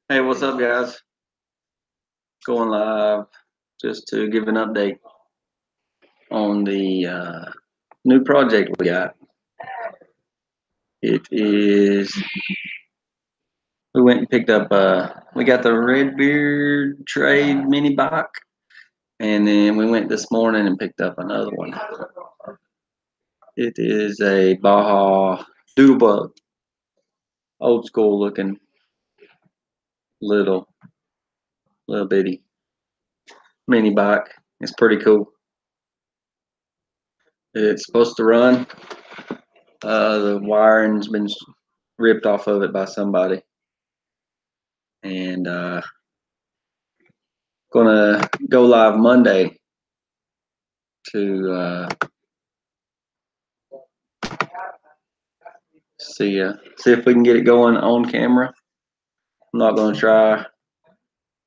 Hey, what's up, guys? Going live just to give an update on the new project we got. It is, we went and picked up, we got the Redbeard Trade mini bike, and then we went this morning and picked up another one. It is a Baja Doodlebug, old school looking little bitty mini bike. It's pretty cool. It's supposed to run. The wiring's been ripped off of it by somebody, and gonna go live Monday to see if we can get it going on camera. I'm not gonna try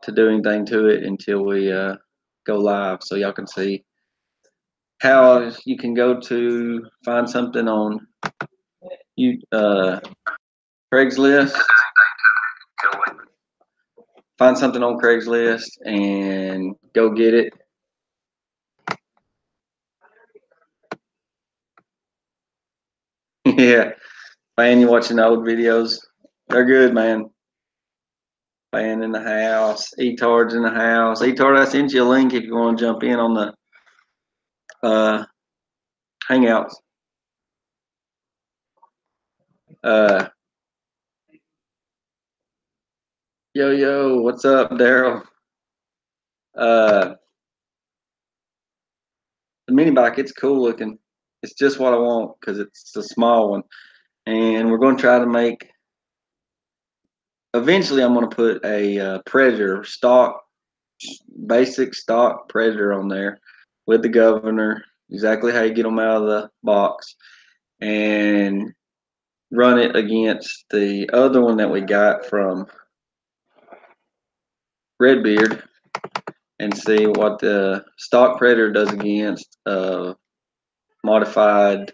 to do anything to it until we go live, so y'all can see how you can go to find something on Craigslist, find something on Craigslist and go get it. Yeah, man, you watching the old videos? They're good, man. Fan in the house, E-Tard's in the house. E-Tard, I sent you a link if you want to jump in on the Hangouts. Yo, what's up, Daryl? The mini bike, it's cool looking. It's just what I want because it's a small one, and we're going to try to make. Eventually, I'm going to put a Predator stock, basic stock Predator on there with the governor, exactly how you get them out of the box, and run it against the other one that we got from Redbeard and see what the stock Predator does against modified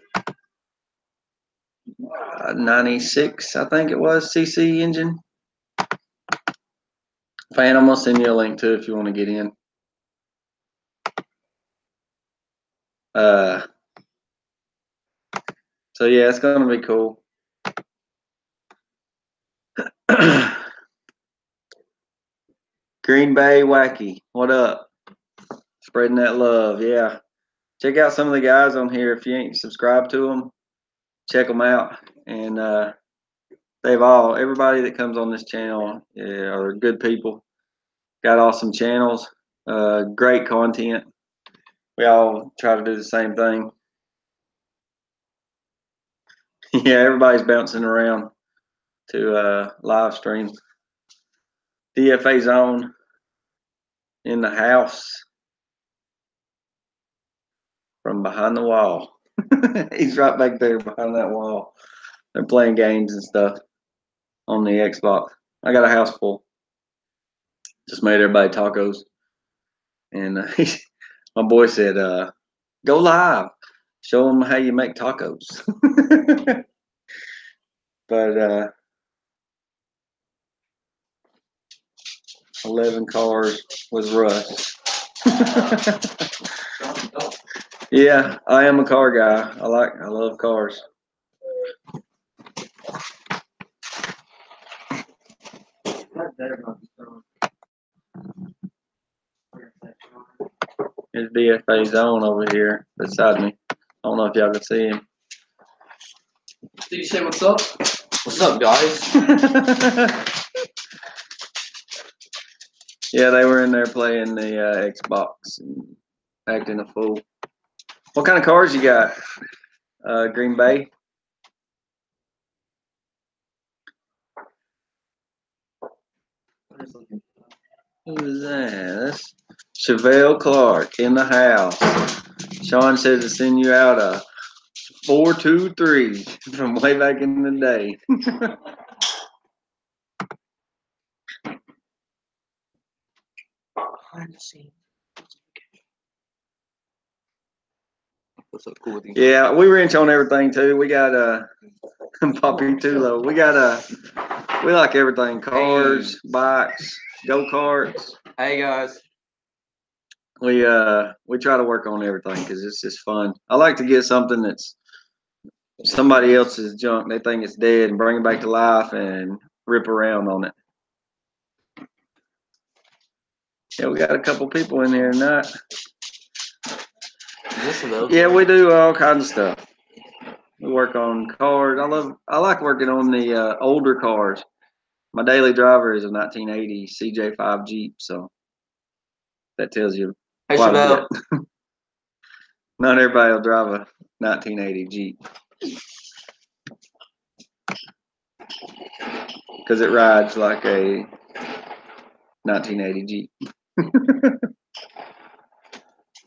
96, I think it was, CC engine. Fan, I'm gonna send you a link too if you want to get in. So yeah, it's gonna be cool. Green Bay Wacky, what up? Spreading that love, yeah. Check out some of the guys on here if you ain't subscribed to them. Check them out, and everybody that comes on this channel are good people. Got awesome channels, great content. We all try to do the same thing. Yeah, everybody's bouncing around to live stream. DFA zone in the house from behind the wall. He's right back there behind that wall. They're playing games and stuff on the Xbox. I got a house full. Just made everybody tacos. And my boy said, go live. Show them how you make tacos. But 11 cars with Russ. Yeah, I am a car guy. I love cars. There's DFA zone over here beside me. I don't know if y'all can see him. Did you say what's up? What's up, guys? Yeah, they were in there playing the Xbox and acting a fool. What kind of cars you got? Green Bay? Who is that? That's Chevelle Clark in the house. Sean says to send you out a 423 from way back in the day. What's up, cool? Yeah, we wrench on everything too. We got Poppy Tulo. We got We like everything: cars, bikes, go-karts. Hey guys. We try to work on everything because it's just fun. I like to get something that's somebody else's junk. They think it's dead and bring it back to life and rip around on it. Yeah, we got a couple people in here tonight. Yeah, we do all kinds of stuff. We work on cars. I like working on the older cars. My daily driver is a 1980 CJ5 Jeep, so that tells you quite a bit. Not everybody will drive a 1980 Jeep because it rides like a 1980 Jeep.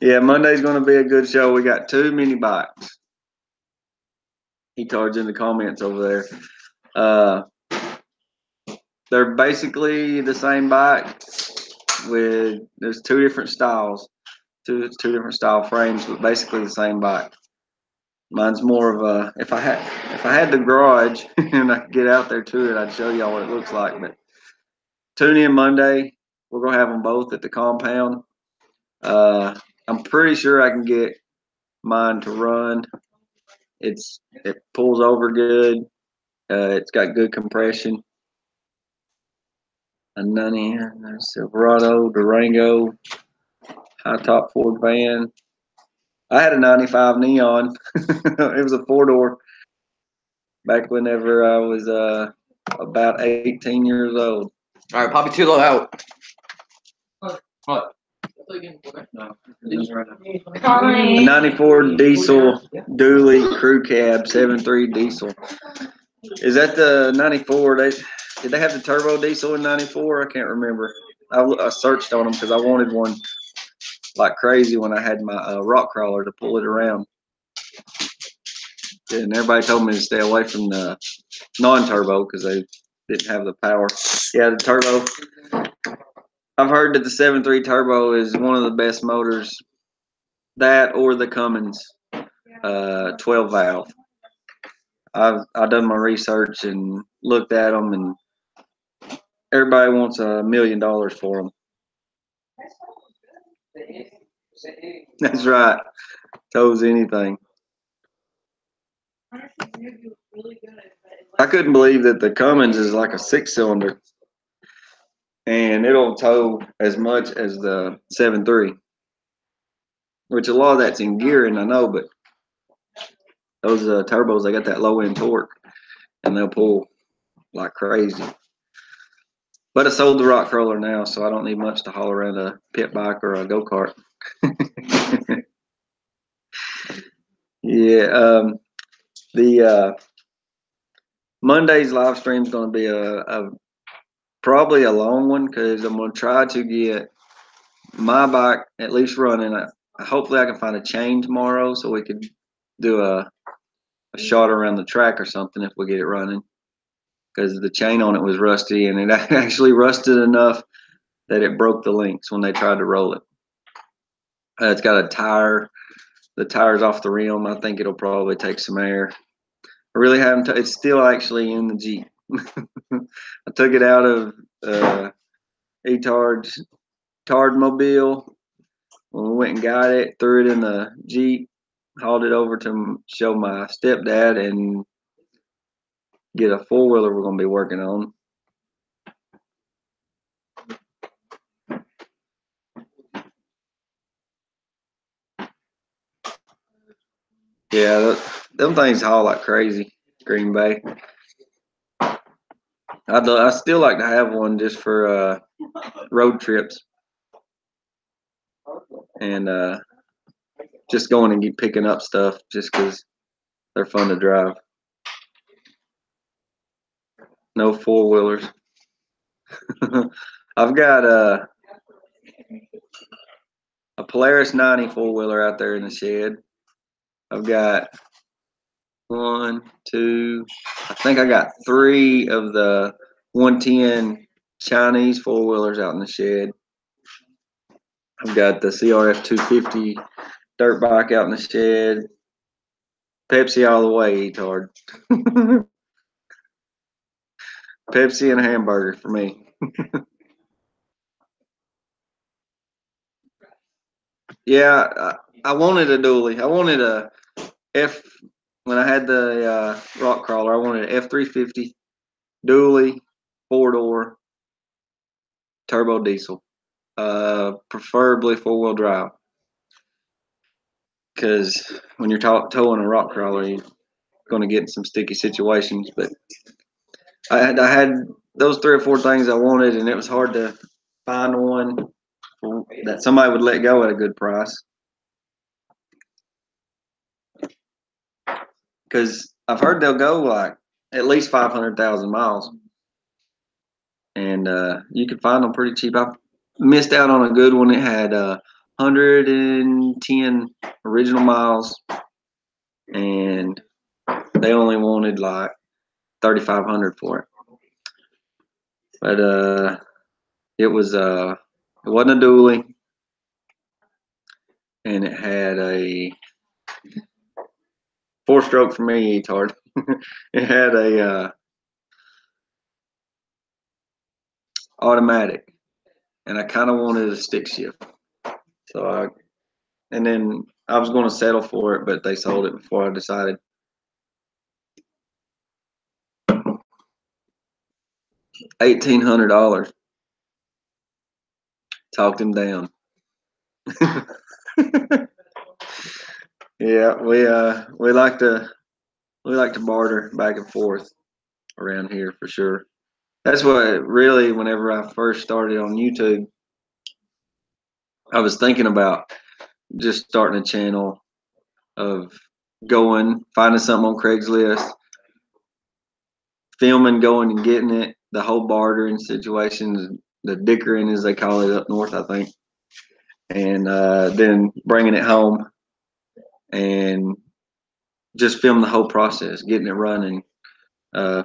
Yeah, Monday's going to be a good show. We got 2 mini bikes. He told you in the comments over there. They're basically the same bike with there's 2 different styles, two different style frames, but basically the same bike. Mine's more of a if I had the garage and I could get out there to it, I'd show y'all what it looks like. But tune in Monday. We're gonna have them both at the compound. I'm pretty sure I can get mine to run. It pulls over good. It's got good compression. A 90 Silverado, Durango, high top Ford van. I had a 95 Neon. It was a 4-door back whenever I was about 18 years old. All right, Poppy, too low out. What? A 94 diesel dually crew cab 7.3 diesel. Is that the 94? Did they have the turbo diesel in 94? I can't remember. I searched on them because I wanted one like crazy when I had my rock crawler to pull it around. And everybody told me to stay away from the non-turbo because they didn't have the power. Yeah, the turbo. I've heard that the 7.3 turbo is one of the best motors. That or the Cummins 12 valve. I've done my research and looked at them, and everybody wants $1 million for them. That's right. Tows anything. I couldn't believe that the Cummins is like a 6-cylinder, and it'll tow as much as the 7.3, which a lot of that's in gearing, I know, but those turbos, they got that low end torque, and they'll pull like crazy. But I sold the rock crawler now, so I don't need much to haul around a pit bike or a go-kart. Yeah, the Monday's live stream is going to be a probably a long one because I'm going to try to get my bike at least running. Hopefully I can find a chain tomorrow so we could do a shot around the track or something if we get it running, because the chain on it was rusty, and it actually rusted enough that it broke the links when they tried to roll it. It's got a tire. The tire's off the rim. I think it'll probably take some air. I really haven't. It's still actually in the Jeep. I took it out of Tard Mobile when we went and got it. Threw it in the Jeep. Hauled it over to show my stepdad and get a 4-wheeler we're going to be working on. Yeah, them things haul like crazy. Green Bay. I still like to have one just for road trips and just going and picking up stuff just because they're fun to drive. No 4-wheelers. I've got a Polaris 90 4-wheeler out there in the shed. I've got 1, 2, I think I got 3 of the 110 Chinese 4-wheelers out in the shed. I've got the CRF 250 dirt bike out in the shed. Pepsi all the way, Tard. Pepsi and a hamburger for me. Yeah, I wanted a dually. I wanted a F when I had the rock crawler. I wanted an F-350 dually, 4-door, turbo diesel, preferably 4-wheel drive. Because when you're towing a rock crawler, you're going to get in some sticky situations. But I had those 3 or 4 things I wanted, and it was hard to find one that somebody would let go at a good price. Because I've heard they'll go like at least 500,000 miles, and you can find them pretty cheap. I missed out on a good one. It had 110 original miles, and they only wanted like 3,500 for it. But it wasn't a dually, and it had a 4-stroke for me. It's hard. It had a automatic, and I kind of wanted a stick shift. And then I was going to settle for it, but they sold it before I decided. $1,800. Talked him down. Yeah, we like to barter back and forth around here for sure. That's what really, whenever I first started on YouTube, I was thinking about just starting a channel of finding something on Craigslist, filming, going and getting it, the whole bartering situation, the dickering as they call it up north, I think, and then bringing it home and just film the whole process, getting it running,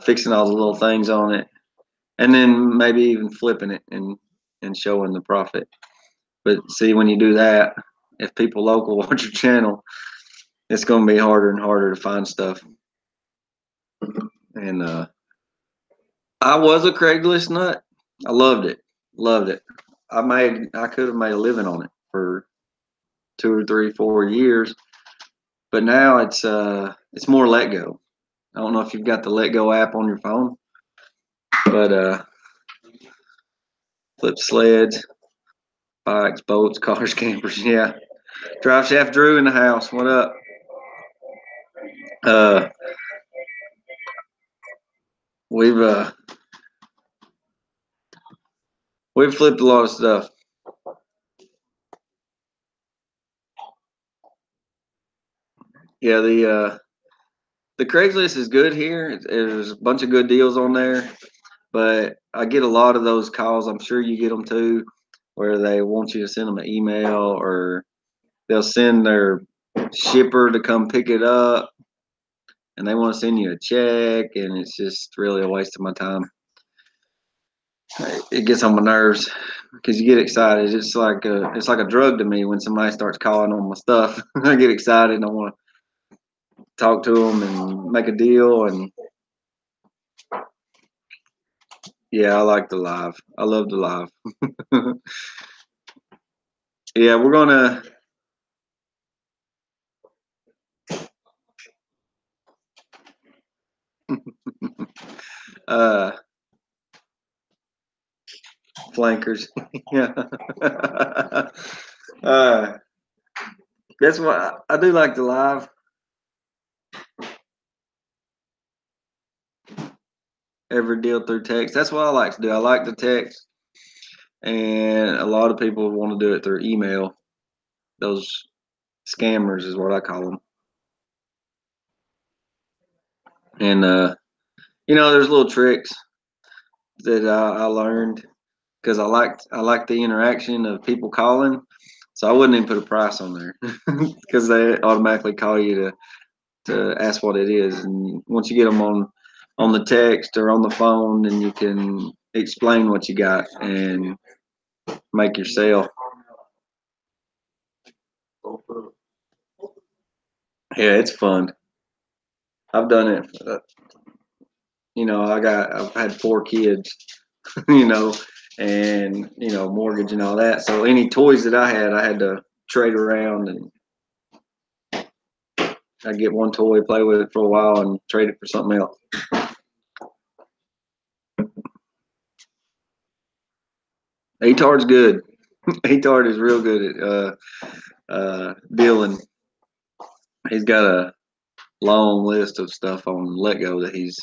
fixing all the little things on it, and then maybe even flipping it and showing the profit. But see, when you do that, if people local watch your channel, it's going to be harder and harder to find stuff. And I was a Craigslist nut. I loved it. Loved it. I could have made a living on it for 2 or 3, 4 years, but now it's more let go. I don't know if you've got the Let Go app on your phone, but flip sleds, bikes, boats, cars, campers. Yeah, drive shaft Drew in the house. What up? Uh, we've uh, we've flipped a lot of stuff. Yeah, the Craigslist is good here. There's a bunch of good deals on there, but I get a lot of those calls. I'm sure you get them too, where they want you to send them an email, or they'll send their shipper to come pick it up, and they want to send you a check, and it's just really a waste of my time. It gets on my nerves because you get excited. It's like a drug to me when somebody starts calling on my stuff. I get excited and I want to talk to them and make a deal. And yeah, I like the live. I love the live. Yeah, we're gonna. uh Flankers. Yeah. uh that's what I do, like the live. Every deal through text. That's what I like to do. I like the text, and a lot of people want to do it through email. Those scammers is what I call them. And there's little tricks that I learned because I liked the interaction of people calling. So I wouldn't even put a price on there because they automatically call you to ask what it is. And once you get them on the text or on the phone, then you can explain what you got and make your sale. Yeah, it's fun. I've done it. I've had 4 kids, you know, and mortgage and all that. So any toys that I had to trade around, and I'd get one toy, play with it for a while, and trade it for something else. ATAR's good. ATAR is real good at dealing. He's got a long list of stuff on Let-Go that he's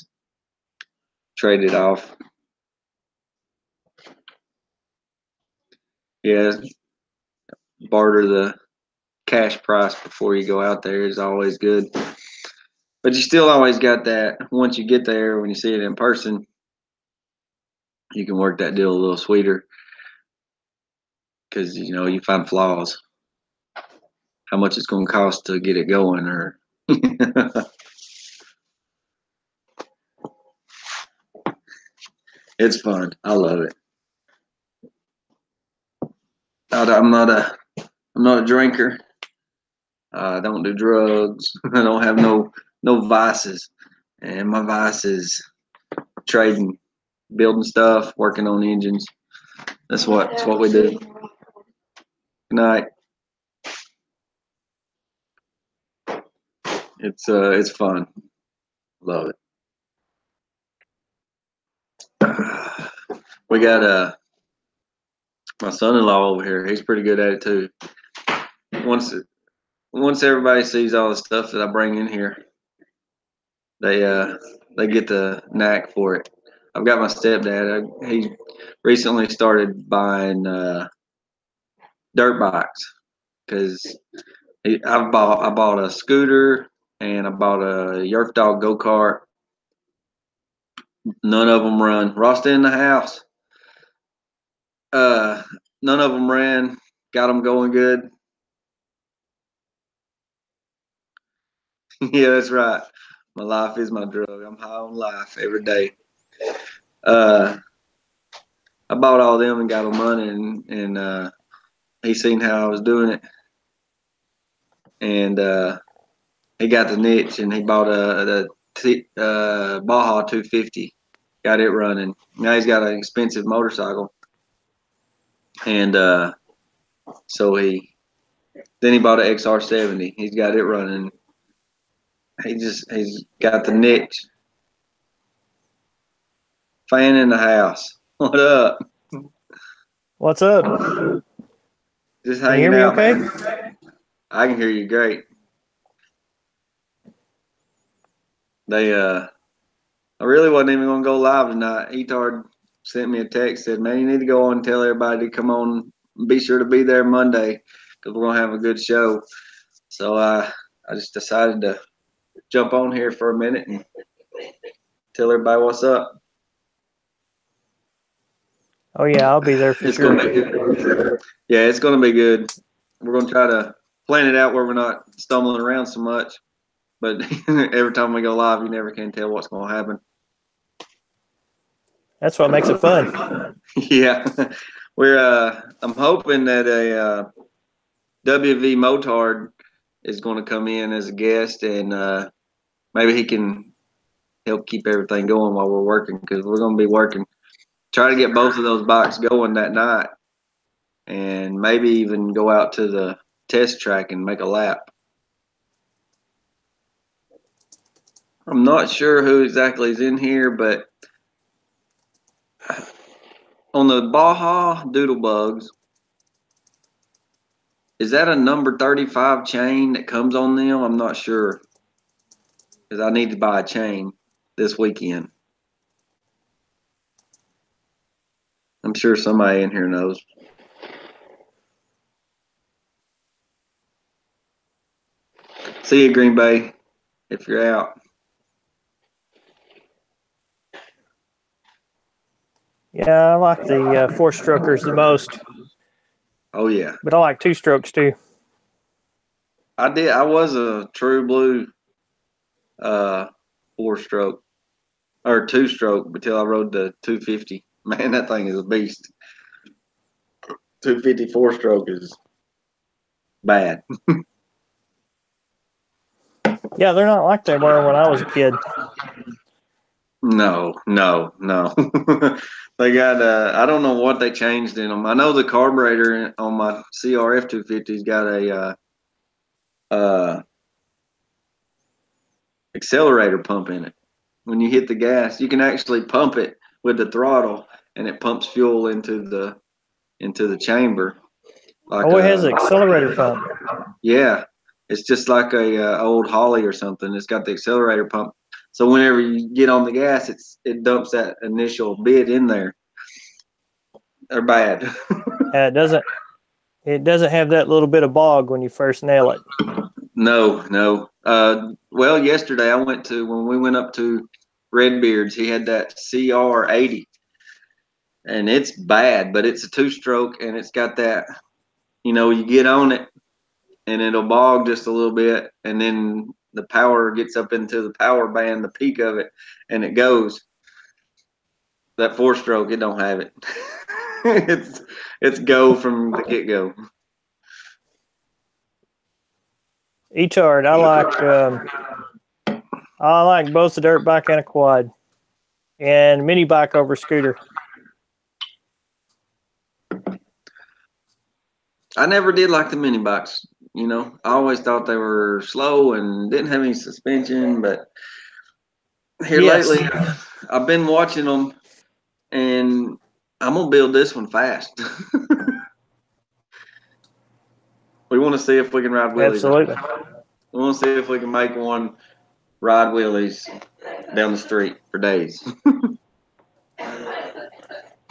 traded off. Yeah, barter the cash price before you go out there is always good. But you still always got that, once you get there, when you see it in person, you can work that deal a little sweeter because, you find flaws. How much it's going to cost to get it going, or it's fun. I love it. I'm not a drinker. I don't do drugs. I don't have no vices. And my vice is trading, building stuff, working on engines. That's what we do. Good night. It's fun. Love it. We got my son-in-law over here. He's pretty good at it too. Once everybody sees all the stuff that I bring in here, they get the knack for it. I've got my stepdad. He recently started buying dirt bikes because I bought a scooter and I bought a Yerf Dog go-kart. None of them run. Ross in the house. None of them ran. Got them going good. Yeah, that's right. My life is my drug. I'm high on life every day. I bought all them and got them running, and he seen how I was doing it, and he got the niche, and he bought the Baja 250. Got it running. Now he's got an expensive motorcycle, and so then he bought an XR70. He's got it running. He's got the niche. Fan in the house. What up? What's up? Just Can you hear hanging me out, okay? man. I can hear you great. I really wasn't even gonna go live tonight. Etard sent me a text, said, "Man, you need to go on and tell everybody to come on. Be sure to be there Monday because we're gonna have a good show." So I just decided to jump on here for a minute and tell everybody what's up. Oh yeah, I'll be there for It's sure. gonna be good. Yeah, it's gonna be good. We're gonna try to plan it out where we're not stumbling around so much. But every time we go live, you never can tell what's gonna happen. That's what makes it fun. Yeah, I'm hoping that a WV Motard is going to come in as a guest, and maybe he can help keep everything going while we're working, because we're going to be working. Try to get both of those bikes going that night, and maybe even go out to the test track and make a lap. I'm not sure who exactly is in here, but on the Baja Doodlebugs, is that a number 35 chain that comes on them? I'm not sure, because I need to buy a chain this weekend. I'm sure somebody in here knows. See you, Green Bay, if you're out. Yeah, I like the four-strokers the most, Oh yeah, but I like two-strokes too. I did. I was a true blue four-stroke or two-stroke until I rode the 250. Man, that thing is a beast. 250 four-stroke is bad. Yeah, they're not like they were when I was a kid. No, no, no. They got I don't know what they changed in them. I know the carburetor on my CRF 250's got a uh, accelerator pump in it. When you hit the gas, you can actually pump it with the throttle, and it pumps fuel into the chamber. Like Oh, it has an accelerator pump. yeah, it's just like a old Holly or something. It's got the accelerator pump, so whenever you get on the gas, it dumps that initial bit in there. They're bad. It doesn't have that little bit of bog when you first nail it. No, no. Well, yesterday when we went up to Redbeard's, he had that CR80, and it's bad, but it's a two-stroke, and it's got that. You get on it, and it'll bog just a little bit, and then the power gets up into the power band, the peak of it, and it goes. That four-stroke, it don't have it. it's go from the get-go. E-Tard, I like both the dirt bike and a quad, and mini bike over scooter. I never did like the mini bikes. I always thought they were slow and didn't have any suspension. But here lately, I've been watching them, and I'm gonna build this one fast. We want to see if we can ride wheelies. Absolutely. We want to see if we can make one ride wheelies down the street for days.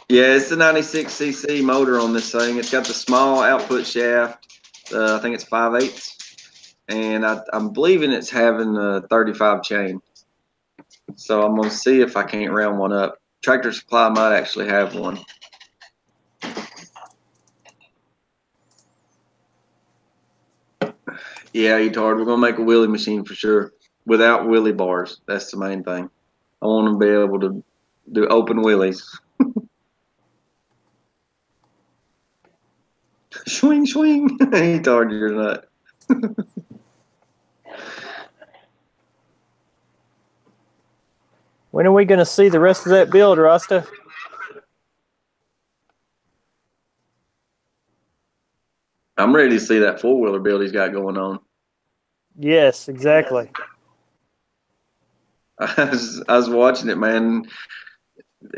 Yeah, it's the 96cc motor on this thing. It's got the small output shaft. I think it's 5/8, and I'm believing it's having a 35 chain. So I'm gonna see if I can't round one up. Tractor Supply might actually have one. Yeah, E-Tard, we're gonna make a wheelie machine for sure. Without wheelie bars. That's the main thing. I want to be able to do open wheelies. Swing, swing. E-Tard, you're nut. When are we going to see the rest of that build, Rasta? I'm ready to see that four-wheeler build he's got going on. Yes, exactly. I was watching it, man.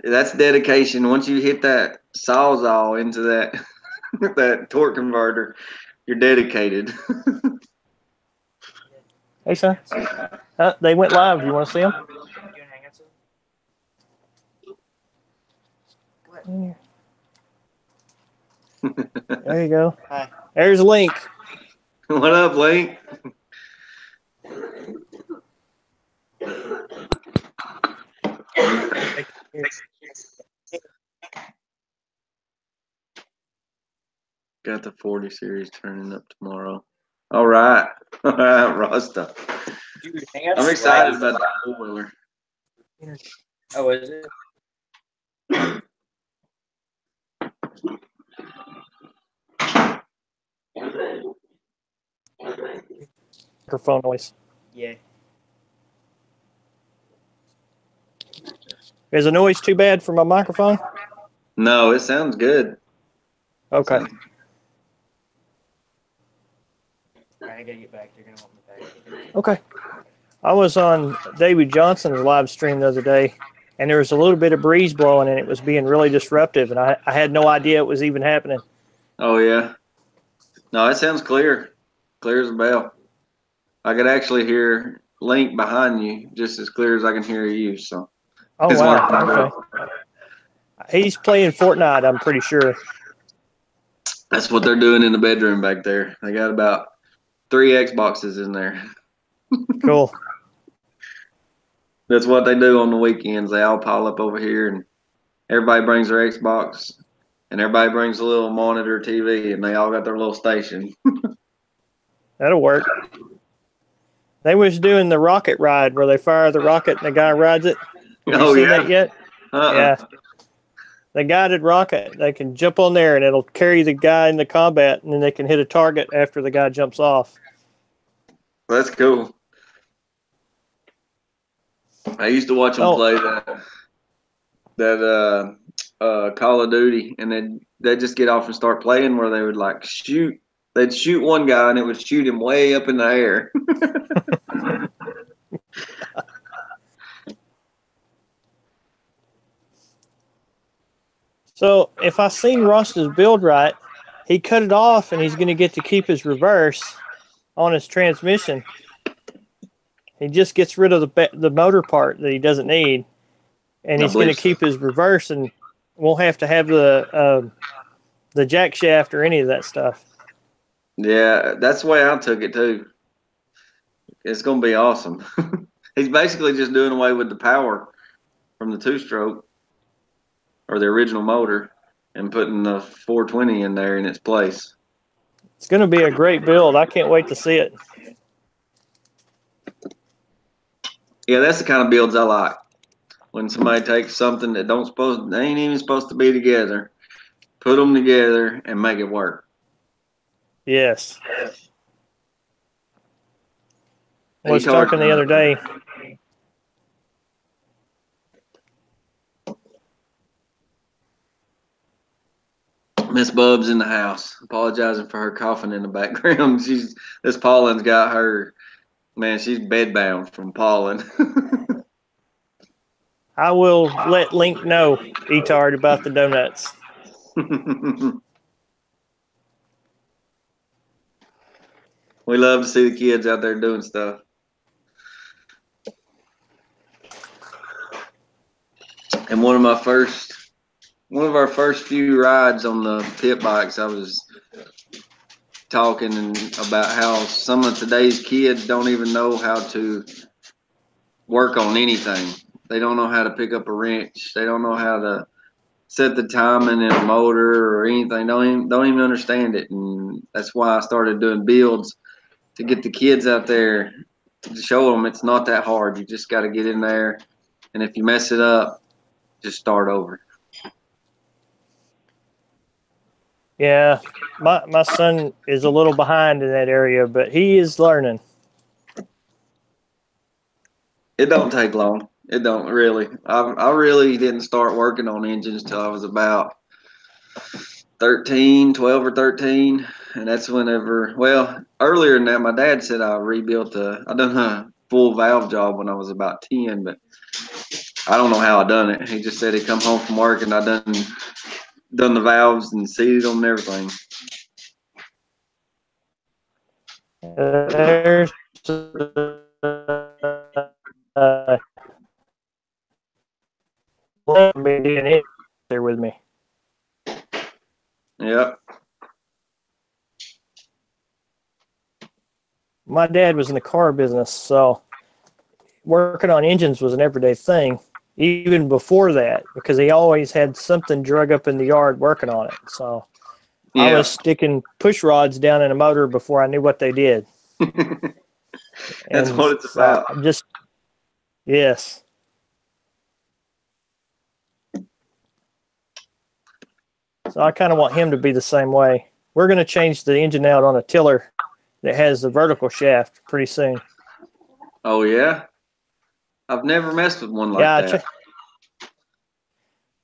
That's dedication. Once you hit that sawzall into that that torque converter, you're dedicated. Hey, son. They went live. You want to see them? There you go. Hi. There's Link. What up, Link? Got the 40 series turning up tomorrow. All right. All right, Rasta. I'm excited about that four-wheeler. Oh, is it? Microphone noise. Yeah. Is the noise too bad for my microphone? No, it sounds good. Okay. I gotta get back. They're gonna want me back. Okay. I was on David Johnson's live stream the other day, and there was a little bit of breeze blowing, and it was being really disruptive, and I had no idea it was even happening. Oh, yeah. No, it sounds clear. Clear as a bell. I could actually hear Link behind you just as clear as I can hear you. So. Oh, wow. Okay. He's playing Fortnite, I'm pretty sure. That's what they're doing in the bedroom back there. They got about 3 Xboxes in there. Cool. That's what they do on the weekends. They all pile up over here, and everybody brings their Xbox, and everybody brings a little monitor TV, and they all got their little station. That'll work. They was doing the rocket ride where they fire the rocket and the guy rides it. Have you seen that yet? Yeah. The guided rocket. They can jump on there and it'll carry the guy into combat, and then they can hit a target after the guy jumps off. That's cool. I used to watch them play that Call of Duty, and they'd just get off and start playing where they would like shoot. They'd shoot one guy and it would shoot him way up in the air. So if I seen Ross's build right, he cut it off and he's going to get to keep his reverse on his transmission. He just gets rid of the motor part that he doesn't need, and he's going to keep his reverse and won't have to have the jack shaft or any of that stuff. Yeah, that's the way I took it too. It's going to be awesome. He's basically just doing away with the power from the two-stroke or the original motor and putting the 420 in there in its place. It's going to be a great build. I can't wait to see it. Yeah, that's the kind of builds I like. When somebody takes something that they ain't even supposed to be together, put them together and make it work. Yes. I was talking the other day. Miss Bub's in the house, apologizing for her coughing in the background. This pollen's got her. Man, she's bedbound from pollen. I will let Link know, Etard, about the donuts. We love to see the kids out there doing stuff. And one of our first few rides on the pit bikes, I was talking about how some of today's kids don't even know how to work on anything. They don't know how to pick up a wrench. They don't know how to set the timing in a motor or anything. Don't even understand it. And that's why I started doing builds to get the kids out there to show them it's not that hard. You just got to get in there, and if you mess it up, just start over. Yeah, my son is a little behind in that area, but he is learning. It don't take long. It don't really. I really didn't start working on engines till I was about 12 or 13. And that's whenever, well, earlier than that, my dad said I done a full valve job when I was about 10, but I don't know how I done it. He just said he'd come home from work and I done the valves and seated them and everything. There's there with me. Yep. My dad was in the car business, so working on engines was an everyday thing, even before that, because he always had something drug up in the yard working on it. So yeah. I was sticking push rods down in a motor before I knew what they did. That's what it's about. Yes. So I kind of want him to be the same way. We're going to change the engine out on a tiller that has the vertical shaft pretty soon. Oh, yeah? I've never messed with one like that.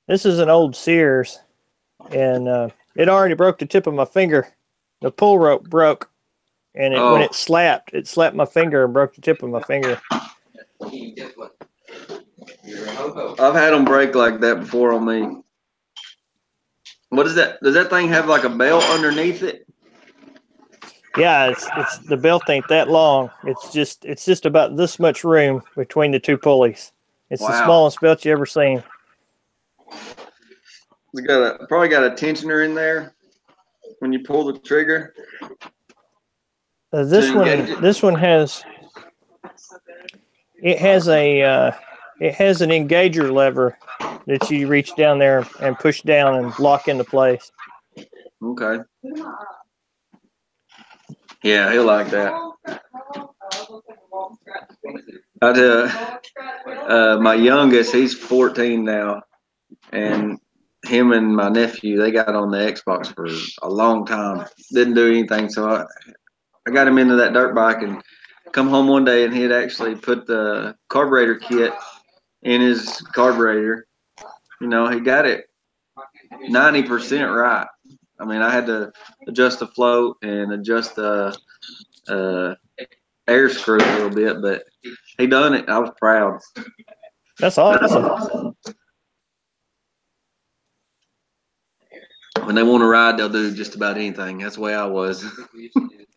This is an old Sears, and it already broke the tip of my finger. The pull rope broke, and when it slapped my finger and broke the tip of my finger. I've had them break like that before on me. What is that? Does that thing have like a belt underneath it? Yeah, it's the belt ain't that long. It's just about this much room between the two pulleys. It's the smallest belt you ever seen. It's probably got a tensioner in there when you pull the trigger. This one has an engager lever that you reach down there and push down and lock into place. Okay. Yeah, he'll like that. My youngest, he's 14 now, and him and my nephew, they got on the Xbox for a long time. Didn't do anything, so I got him into that dirt bike, and come home one day and he had actually put the carburetor kit in his carburetor. You know, he got it 90% right. I mean, I had to adjust the float and adjust the air screw a little bit, but he done it. I was proud. That's awesome. When they want to ride, they'll do just about anything. That's the way I was.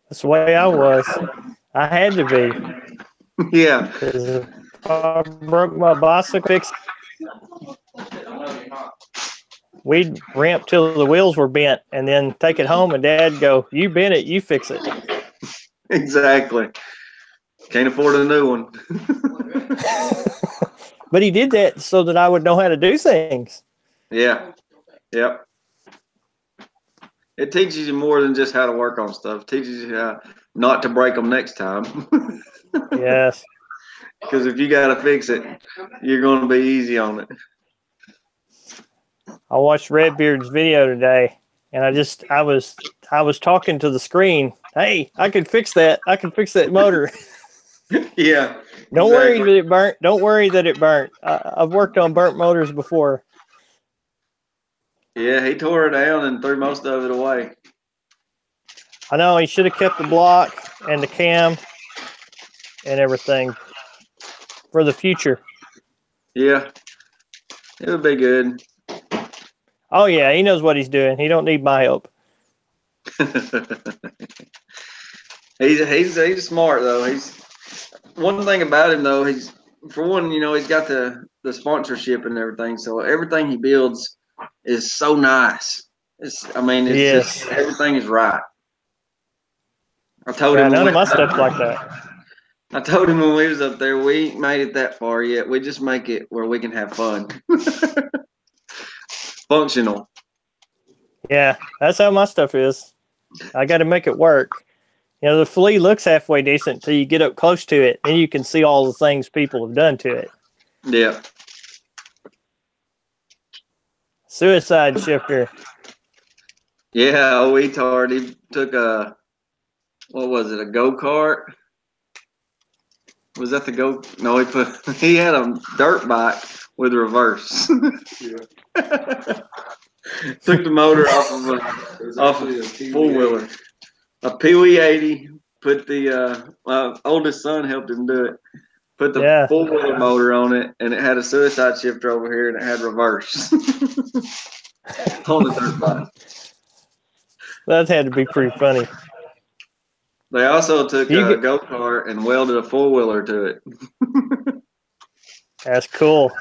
That's the way I was. I had to be. Yeah. Because if I broke my bicycle, we'd ramp till the wheels were bent and then take it home, and Dad'd go, "You bent it, you fix it." Exactly. Can't afford a new one. But he did that so that I would know how to do things. Yeah. Yep. It teaches you more than just how to work on stuff. It teaches you how not to break them next time. Yes. Because if you got to fix it, you're going to be easy on it. I watched Redbeard's video today, and I was talking to the screen. Hey, I can fix that. I can fix that motor. Yeah. Don't worry that it burnt. Don't worry that it burnt. I've worked on burnt motors before. Yeah, he tore it down and threw most of it away. I know he should have kept the block and the cam and everything for the future. Yeah, it would be good. Oh yeah, he knows what he's doing. He don't need my help. he's smart though. He's one thing about him though. He's for one, you know, he's got the sponsorship and everything. So everything he builds is so nice. It's just everything is right. I told him none of my stuff's like that. I told him when we was up there, we ain't made it that far yet. We just make it where we can have fun. Functional. Yeah, that's how my stuff is. I got to make it work. You know, the flea looks halfway decent until you get up close to it. Then you can see all the things people have done to it. Yeah. Suicide shifter. Yeah, we tard. He took a, what was it, a go-kart? Was that the go? No, he had a dirt bike with reverse. Took the motor off of a four-wheeler. A Pee-wee 80. Put the my oldest son helped him do it. Put the four-wheeler motor on it, and it had a suicide shifter over here, and it had reverse on the dirt bike. That had to be pretty funny. They also took a go-kart and welded a four-wheeler to it. That's cool.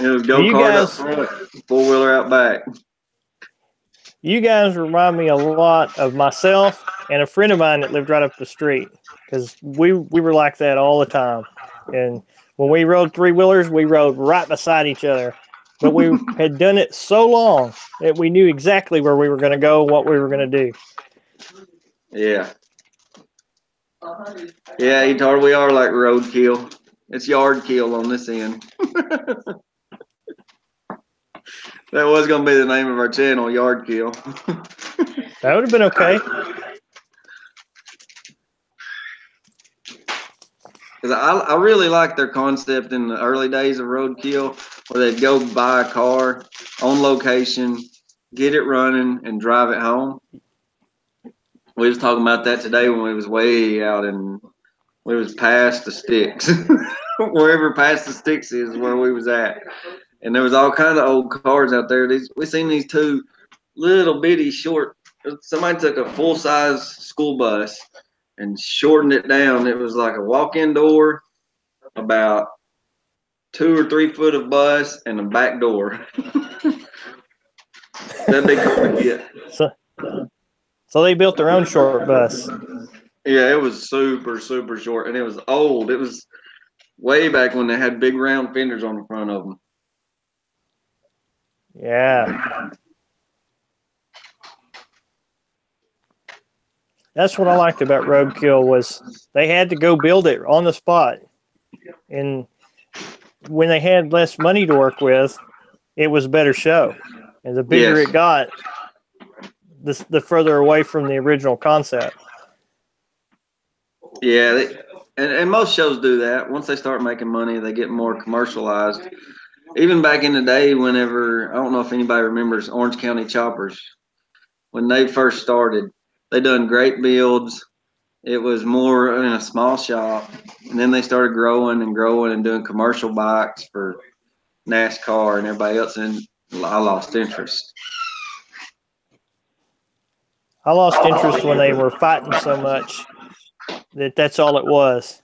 It was go-kart up front, four-wheeler out back. You guys remind me a lot of myself and a friend of mine that lived right up the street, because we were like that all the time. And when we rode three-wheelers, we rode right beside each other. But we had done it so long that we knew exactly where we were going to go, what we were going to do. Yeah. Yeah, Etar, we are like roadkill. It's yard kill on this end. That was going to be the name of our channel, Yard Kill. That would have been okay. Because I really like their concept in the early days of roadkill, where they'd go buy a car on location, get it running, and drive it home. We was talking about that today when we was way out and we was past the sticks. Wherever past the sticks is where we was at. And there was all kind of old cars out there. We seen these two little bitty short. Somebody took a full size school bus and shortened it down. It was like a walk-in door, about 2 or 3 foot of bus, and a back door. That big car to get. So they built their own short bus. Yeah, it was super, super short, and it was old. It was way back when they had big round fenders on the front of them. Yeah. That's what I liked about Roadkill, was they had to go build it on the spot. And when they had less money to work with, it was a better show. And the bigger it got, the further away from the original concept. Yeah, And most shows do that. Once they start making money, they get more commercialized. Even back in the day, whenever, I don't know if anybody remembers Orange County Choppers, when they first started, they done great builds. It was more in a small shop, and then they started growing and growing and doing commercial bikes for NASCAR and everybody else, and I lost interest. I lost interest when they were fighting so much that's all it was.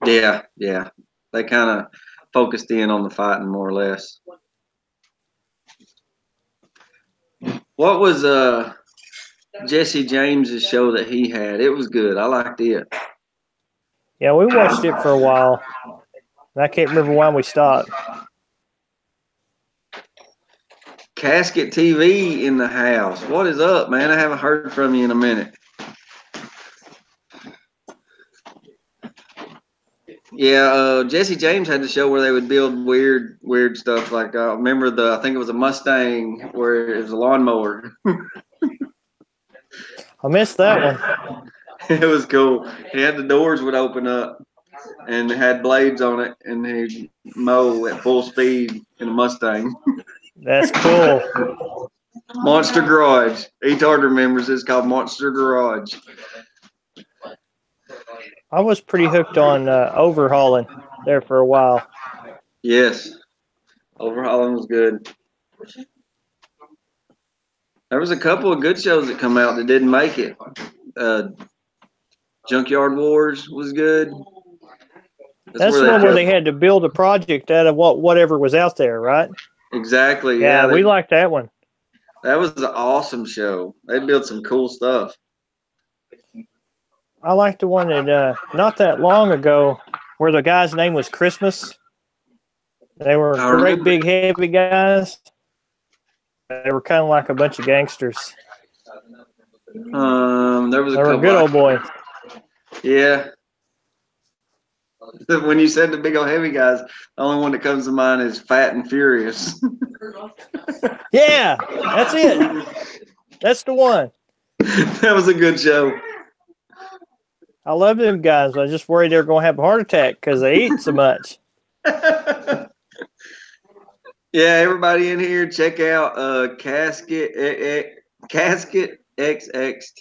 Yeah. They kind of focused in on the fighting more or less. What was Jesse James's show that he had? It was good. I liked it. Yeah, we watched it for a while. I can't remember why we stopped. Casket TV in the house. What is up, man? I haven't heard from you in a minute. Yeah, Jesse James had the show where they would build weird stuff. Like I remember I think it was a Mustang where it was a lawnmower. I missed that one. It was cool. He had the doors would open up and it had blades on it, and he'd mow at full speed in a Mustang. That's cool. Monster Garage. Etard remembers it's called Monster Garage. I was pretty hooked on overhauling there for a while. Yes. Overhauling was good. There was a couple of good shows that come out that didn't make it. Junkyard Wars was good. That's the one where they had to build a project out of whatever was out there, right? Exactly. Yeah, we liked that one. That was an awesome show. They built some cool stuff. I liked the one that not that long ago where the guy's name was Christmas. They were great big heavy guys. They were kind of like a bunch of gangsters. There was they were good old boys. Yeah. When you said the big old heavy guys, the only one that comes to mind is Fat and Furious. Yeah, that's it. That's the one. That was a good show. I love them guys. I was just worried they were going to have a heart attack because they eat so much. Yeah, everybody in here, check out Casket XX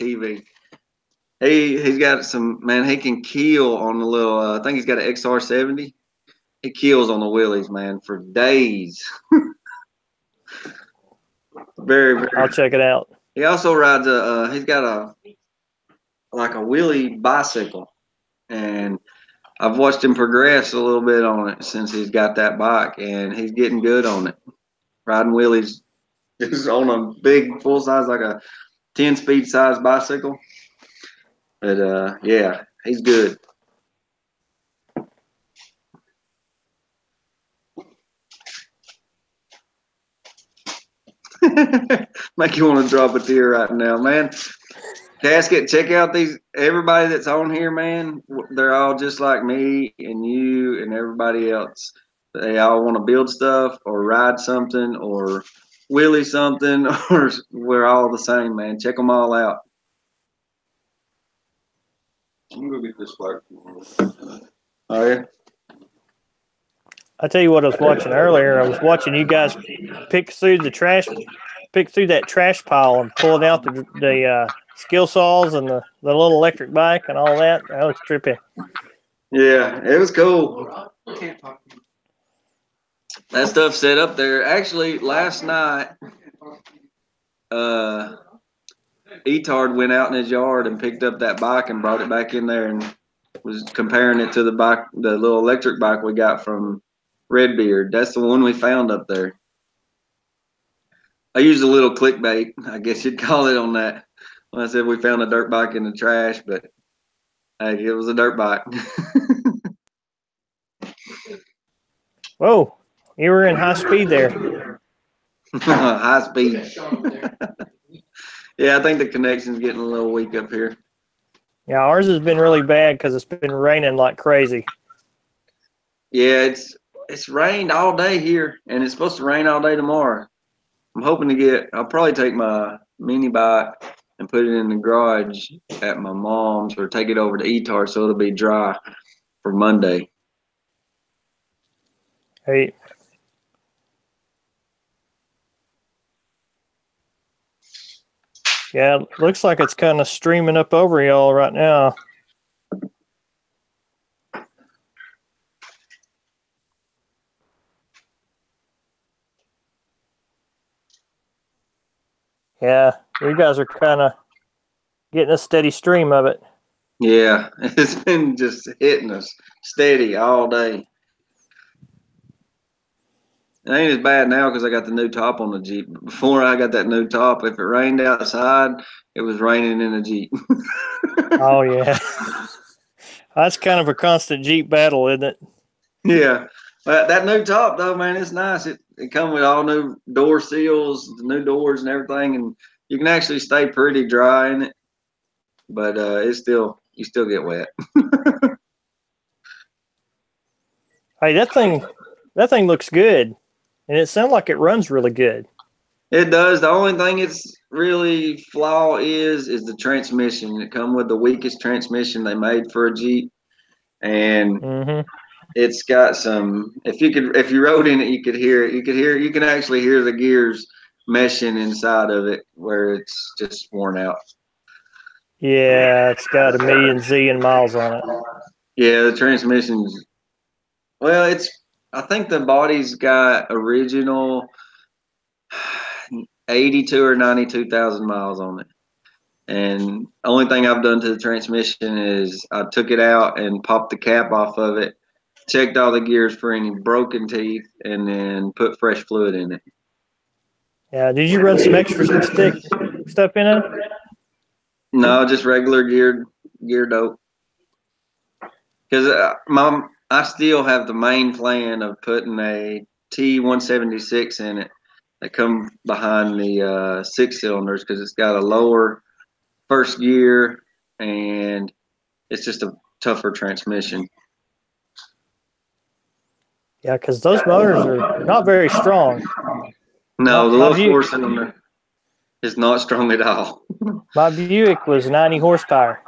TV. He's got some, man, he can kill on the little, I think he's got an XR70. He kills on the wheelies, man, for days. Very. I'll check it out. He also rides he's got a wheelie bicycle, and I've watched him progress a little bit on it since he's got that bike, and he's getting good on it. Riding wheelies just on a big full size, like a 10-speed size bicycle. But yeah, he's good. Make you want to drop a tear right now, man. Casket, check out everybody that's on here, man. They're all just like me and you and everybody else. They all want to build stuff or ride something or wheelie something, or we're all the same, man. Check them all out. I'm gonna get this part. Oh yeah. I tell you what I was watching earlier. I was watching you guys pick through that trash pile and pulling out the skill saws and the little electric bike and all that. That was trippy. Yeah, it was cool. That stuff set up there. Actually, last night, Etard went out in his yard and picked up that bike and brought it back in there and was comparing it to the bike, the little electric bike we got from Redbeard. That's the one we found up there. I used a little clickbait, I guess you'd call it, on that. When I said we found a dirt bike in the trash, but hey, it was a dirt bike. Whoa, you were in high speed there. High speed. Yeah, I think the connection's getting a little weak up here. Yeah, ours has been really bad because it's been raining like crazy. Yeah, it's rained all day here, and it's supposed to rain all day tomorrow. I'm hoping I'll probably take my mini bike and put it in the garage at my mom's, or take it over to Etard so it'll be dry. for Monday. Hey. Yeah, looks like it's kind of streaming up over y'all right now. Yeah, you guys are kind of getting a steady stream of it. Yeah, it's been just hitting us steady all day. It ain't as bad now because I got the new top on the Jeep. But before I got that new top, if it rained outside, it was raining in the Jeep. Oh, yeah. That's kind of a constant Jeep battle, isn't it? Yeah. But that new top, though, man, it's nice. It come with all new door seals, the new doors and everything, and you can actually stay pretty dry in it. But it's still, you still get wet. Hey, that thing looks good, and it sounds like it runs really good. It does. The only thing it's really flaw is the transmission. It come with the weakest transmission they made for a Jeep, and it's got some. If you rode in it, you could hear it. You can actually hear the gears meshing inside of it where it's just worn out. Yeah, it's got 1,000,000 miles on it. Yeah, the transmission's. Well, it's. I think the body's got original 82 or 92,000 miles on it. And the only thing I've done to the transmission is I took it out and popped the cap off of it, checked all the gears for any broken teeth, and then put fresh fluid in it. Yeah, did you run some extra stuff in it? No, just regular gear dope. Because I still have the main plan of putting a T176 in it that come behind the 6 cylinders because it's got a lower first gear and it's just a tougher transmission. Yeah, because those motors are not very strong. No, the little 4-cylinder is not strong at all. My Buick was 90 horsepower,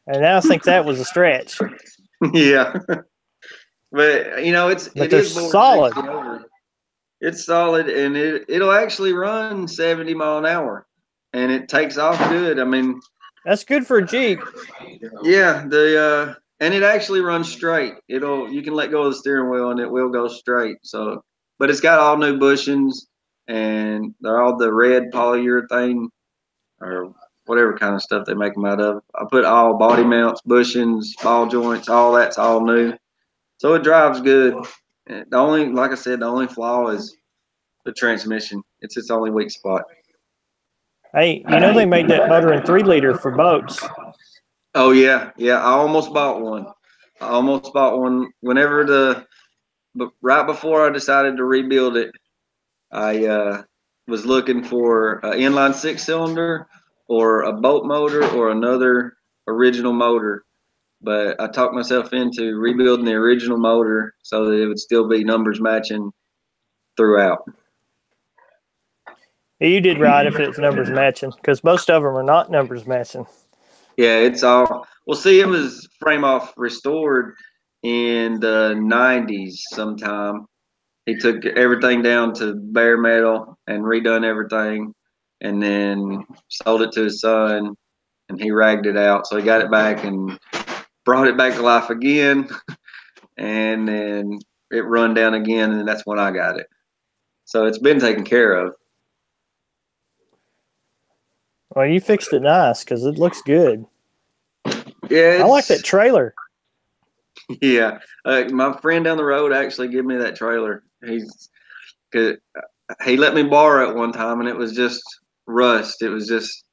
and I think that was a stretch. Yeah, but it is solid. It's solid, and it'll actually run 70 mile an hour, and it takes off good. I mean, that's good for a Jeep. Yeah, and it actually runs straight. You can let go of the steering wheel and it will go straight. So, but it's got all new bushings and they're all the red polyurethane or whatever kind of stuff they make them out of. I put all body mounts, bushings, ball joints, all that's all new. So it drives good. Like I said, the only flaw is the transmission. It's its only weak spot. Hey, they made that motor in 3-liter for boats. Oh yeah, yeah. I almost bought one. But right before I decided to rebuild it, I was looking for an inline 6-cylinder or a boat motor or another original motor. But I talked myself into rebuilding the original motor so that it would still be numbers matching throughout. You did right if it's numbers matching, because most of them are not numbers matching. Yeah, it's all. Well, see, it was frame off restored in the 90s sometime. He took everything down to bare metal and redone everything and then sold it to his son and he ragged it out. So he got it back and brought it back to life again and then it run down again and that's when I got it. So it's been taken care of. Well, you fixed it nice because it looks good. Yeah, I like that trailer. Yeah, my friend down the road actually gave me that trailer. He let me borrow it one time, and it was just rust. It was just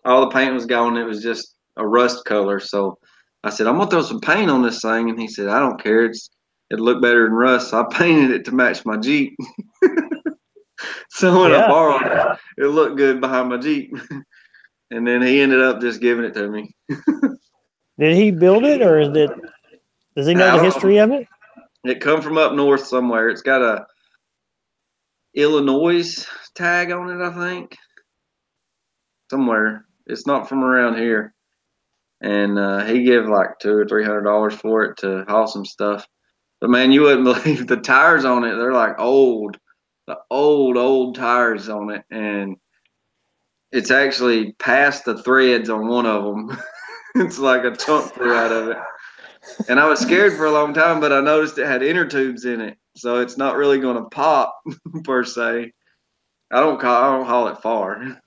all the paint was gone. It was just a rust color. So I said, "I'm gonna throw some paint on this thing," and he said, "I don't care. It'll look better than rust." So I painted it to match my Jeep. So when I borrowed it, it looked good behind my Jeep. And then he ended up just giving it to me. Did he build it, or does he know the history of it? It come from up north somewhere. It's got a Illinois tag on it, I think. Somewhere. It's not from around here. and he gave like $200 or $300 for it to haul some stuff. But man, you wouldn't believe the tires on it. They're like the old tires on it, and it's actually past the threads on one of them. It's like a chunk flew out of it. And I was scared for a long time, but I noticed it had inner tubes in it, so it's not really going to pop per se. I don't haul it far.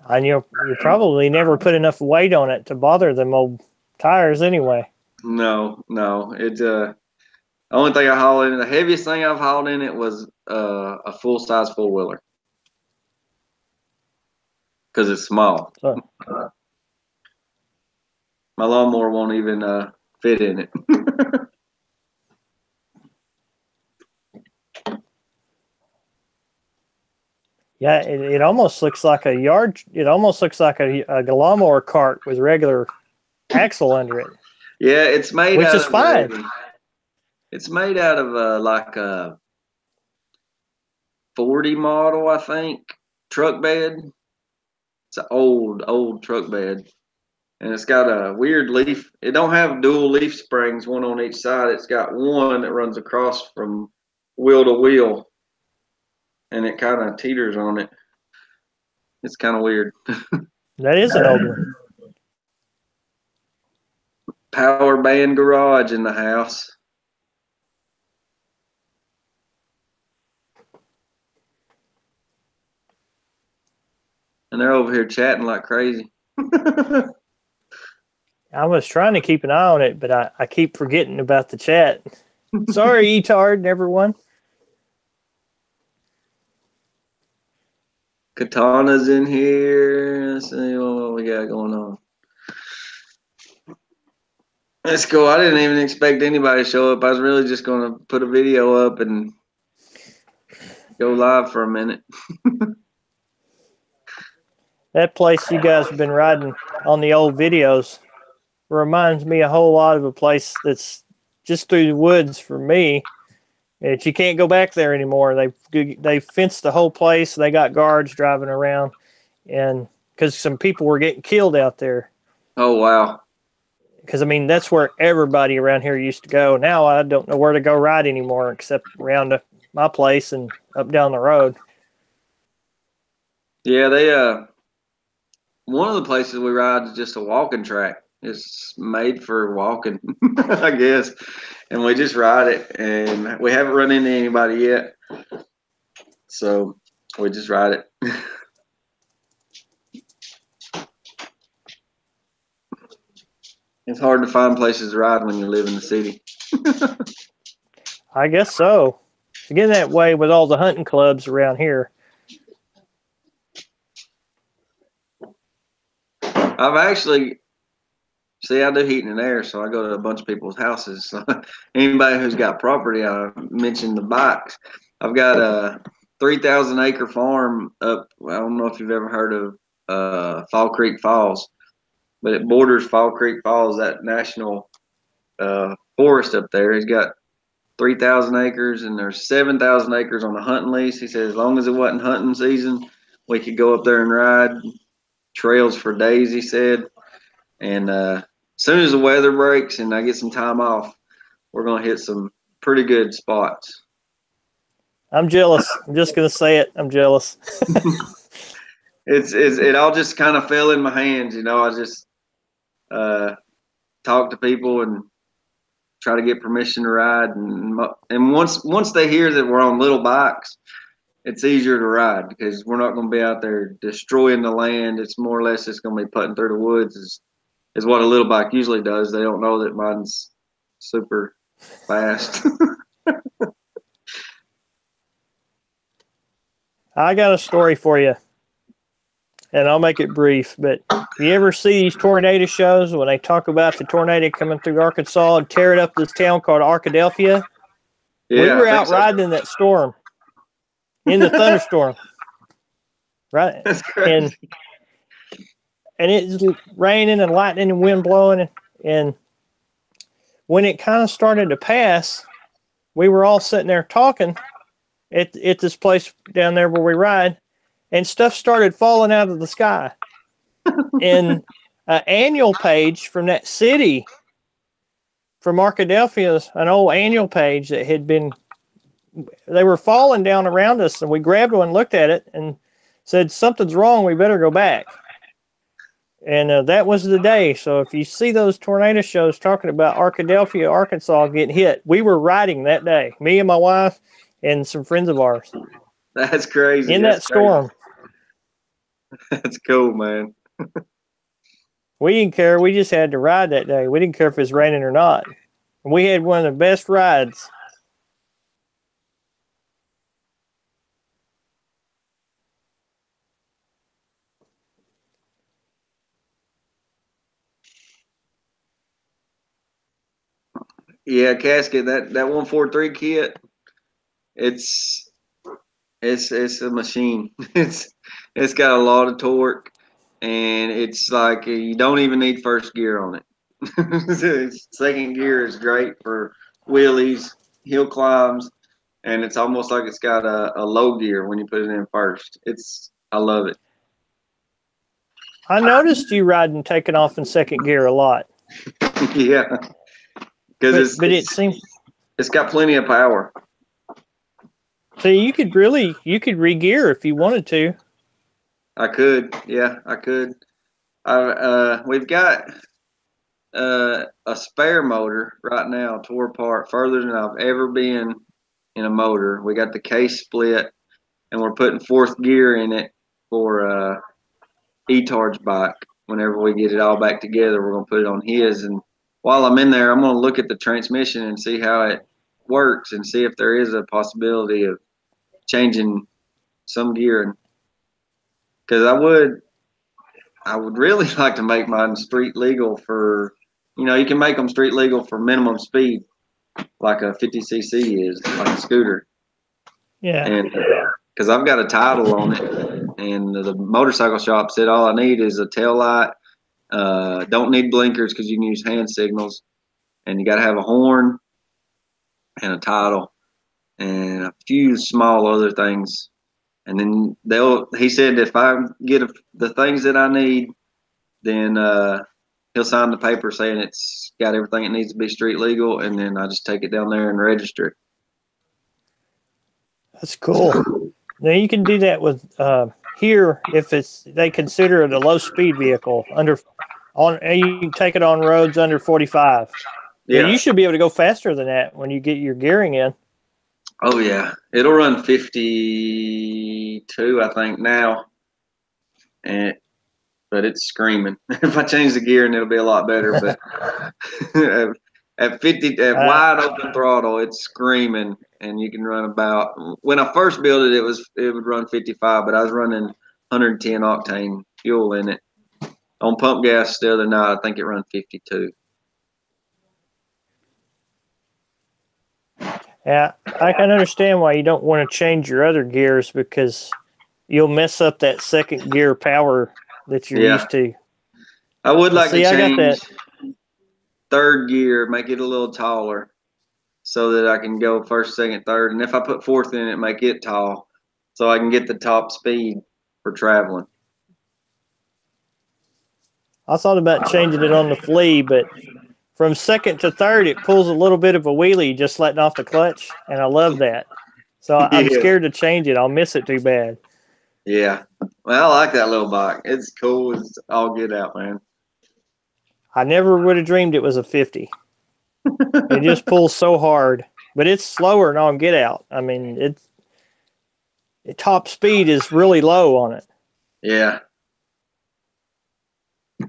And you probably never put enough weight on it to bother them old tires anyway. No. It's the only thing I hauled in, the heaviest thing I've hauled in it was a full size 4-wheeler because it's small. So, my lawnmower won't even fit in it. yeah, it almost looks like a yard. It almost looks like a lawnmower cart with regular axle under it. Yeah, it's made which out is of fine. It's made out of like a 40 model, I think, truck bed. It's an old truck bed. And it's got a weird leaf. It don't have dual leaf springs, one on each side. It's got one that runs across from wheel to wheel. And it kind of teeters on it. It's kind of weird. That is an old one. Power band garage in the house. And they're over here chatting like crazy. I was trying to keep an eye on it, but I keep forgetting about the chat. Sorry, Etard, everyone. Katana's in here. Let's see what we got going on. That's cool. I didn't even expect anybody to show up. I was really just going to put a video up and go live for a minute. That place you guys have been riding on the old videos reminds me a whole lot of a place that's just through the woods for me. You can't go back there anymore. They fenced the whole place. They got guards driving around, and because some people were getting killed out there. Oh, wow. Because, I mean, that's where everybody around here used to go. Now I don't know where to go ride anymore except around my place and up down the road. Yeah, one of the places we ride is just a walking track. It's made for walking, I guess. And we just ride it, and we haven't run into anybody yet. So we just ride it. It's hard to find places to ride when you live in the city. I guess so. It's getting that way with all the hunting clubs around here. I've actually, I do heating and air, so I go to a bunch of people's houses. So anybody who's got property, I mentioned the bikes. I've got a 3,000 acre farm up. I don't know if you've ever heard of Fall Creek Falls, but it borders Fall Creek Falls, that national forest up there. He's got 3,000 acres, and there's 7,000 acres on a hunting lease. He said as long as it wasn't hunting season, we could go up there and ride trails for days, he said. And as soon as the weather breaks and I get some time off, we're going to hit some pretty good spots. I'm jealous. I'm just going to say it. I'm jealous. It all just kind of fell in my hands. I just talk to people and try to get permission to ride. And once they hear that we're on little bikes, it's easier to ride because we're not going to be out there destroying the land. It's more or less just going to be putting through the woods is what a little bike usually does. They don't know that mine's super fast. I got a story for you, and I'll make it brief. But you ever see these tornado shows when they talk about the tornado coming through Arkansas and tearing up this town called Arkadelphia? Yeah, we were out riding in that storm, in the thunderstorm, right? That's crazy. And it's raining and lightning and wind blowing. And when it kind of started to pass, we were all sitting there talking at this place down there where we ride, and stuff started falling out of the sky. And an annual page from that city, from Arkadelphia, an old annual page that had been, they were falling down around us, and we grabbed one, looked at it, and said, something's wrong, we better go back. And that was the day. So if you see those tornado shows talking about Arkadelphia, Arkansas getting hit, we were riding that day, me and my wife and some friends of ours. That's crazy. In That's that storm. Crazy. That's cool, man. We didn't care. We just had to ride that day. We didn't care if it was raining or not. We had one of the best rides. Yeah, Casket, that 143 kit, it's a machine. It's got a lot of torque, and it's like you don't even need first gear on it. Second gear is great for wheelies, hill climbs, and it's almost like it's got a low gear when you put it in first. I love it. I noticed you riding taking off in second gear a lot. Yeah. Because it's got plenty of power. So you could re-gear if you wanted to. I could, yeah, I could. We've got a spare motor right now tore apart further than I've ever been in a motor. We got the case split, and we're putting fourth gear in it for Etard's bike. Whenever we get it all back together, we're gonna put it on his. And while I'm in there, I'm gonna look at the transmission and see how it works and see if there is a possibility of changing some gearing. Because I would really like to make mine street legal for, you can make them street legal for minimum speed, like a 50cc is, like a scooter. Yeah. And because I've got a title on it, and the motorcycle shop said all I need is a tail light. Don't need blinkers because you can use hand signals, and you got to have a horn and a title and a few small other things. And then he said if I get the things that I need, then he'll sign the paper saying it's got everything it needs to be street legal, and then I just take it down there and register it. That's cool. Now you can do that with here if they consider it a low speed vehicle and you can take it on roads under 45. Yeah, you should be able to go faster than that when you get your gearing in. Oh yeah, it'll run 52, I think now, but it's screaming. If I change the gear, and it'll be a lot better. But at wide open throttle, it's screaming, and you can run about. When I first built it, it would run 55, but I was running 110 octane fuel in it. On pump gas the other night, I think it ran 52. Yeah, I can understand why you don't want to change your other gears, because you'll mess up that second gear power that you're used to. I would like to change third gear, make it a little taller so that I can go first, second, third. And if I put fourth in it, make it tall so I can get the top speed for traveling. I thought about changing it on the flea, but from second to third, it pulls a little bit of a wheelie just letting off the clutch, and I love that. So I'm scared to change it. I'll miss it too bad. Yeah. Well, I like that little bike. It's cool. It's all get out, man. I never would have dreamed it was a 50. It just pulls so hard, but it's slower than on get out. I mean, the top speed is really low on it. Yeah.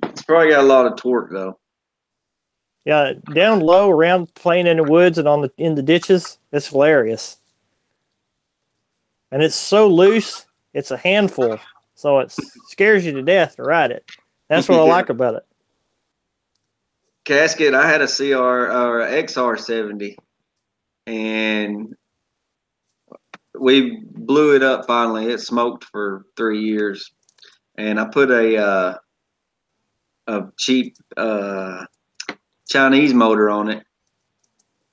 It's probably got a lot of torque though. Yeah, down low around playing in the woods and in the ditches, it's hilarious. And it's so loose, it's a handful. So it scares you to death to ride it. That's what I like about it. Casket, I had a CR or XR70, and we blew it up finally. It smoked for 3 years, and I put a cheap Chinese motor on it,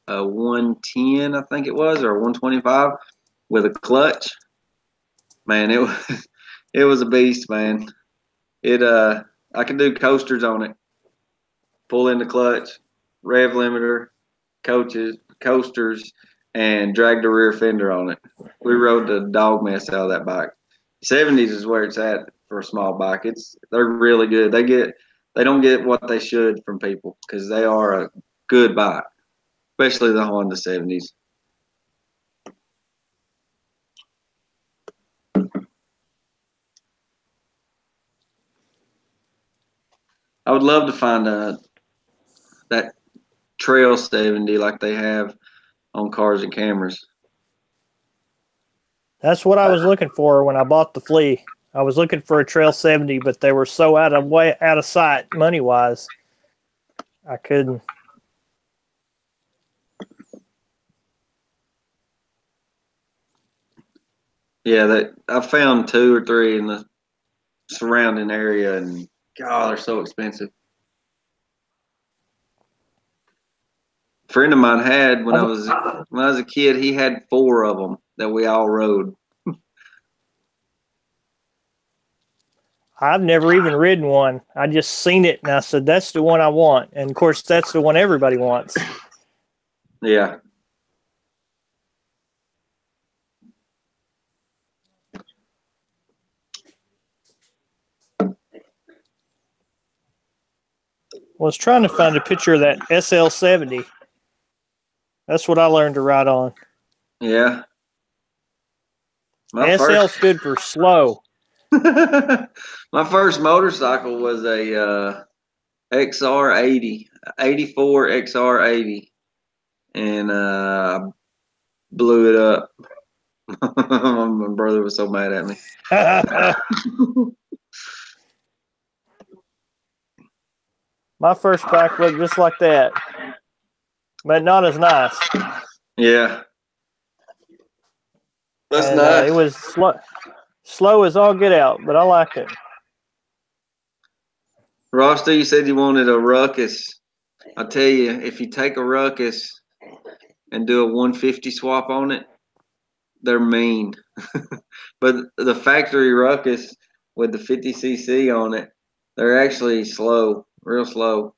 a 110 I think it was, or 125 with a clutch. Man, it was a beast, man. It I can do coasters on it. Pull in the clutch, rev limiter, coasters, and drag the rear fender on it. We rode the dog mess out of that bike. 70s is where it's at for a small bike. They're really good. They don't get what they should from people because they are a good bike, especially the Honda 70s. I would love to find that Trail 70 like they have on Cars and Cameras. That's what I was looking for when I bought the Flea. I was looking for a Trail 70, but they were so out of sight money wise. I couldn't. Yeah, I found 2 or 3 in the surrounding area, and God, they're so expensive. A friend of mine had when I was a kid. He had 4 of them that we all rode. I've never even ridden one. I just seen it and I said, that's the one I want. And of course, that's the one everybody wants. Yeah. Was trying to find a picture of that SL70. That's what I learned to ride on. Yeah. SL stood for slow. My first motorcycle was a XR80, 84 XR80, and blew it up. My brother was so mad at me. My first bike looked just like that, but not as nice. Yeah. That's nice. It was slow as all get out, but I liked it. Roster, you said you wanted a Ruckus. I'll tell you, if you take a Ruckus and do a 150 swap on it, they're mean. But the factory Ruckus with the 50cc on it, they're actually slow, real slow.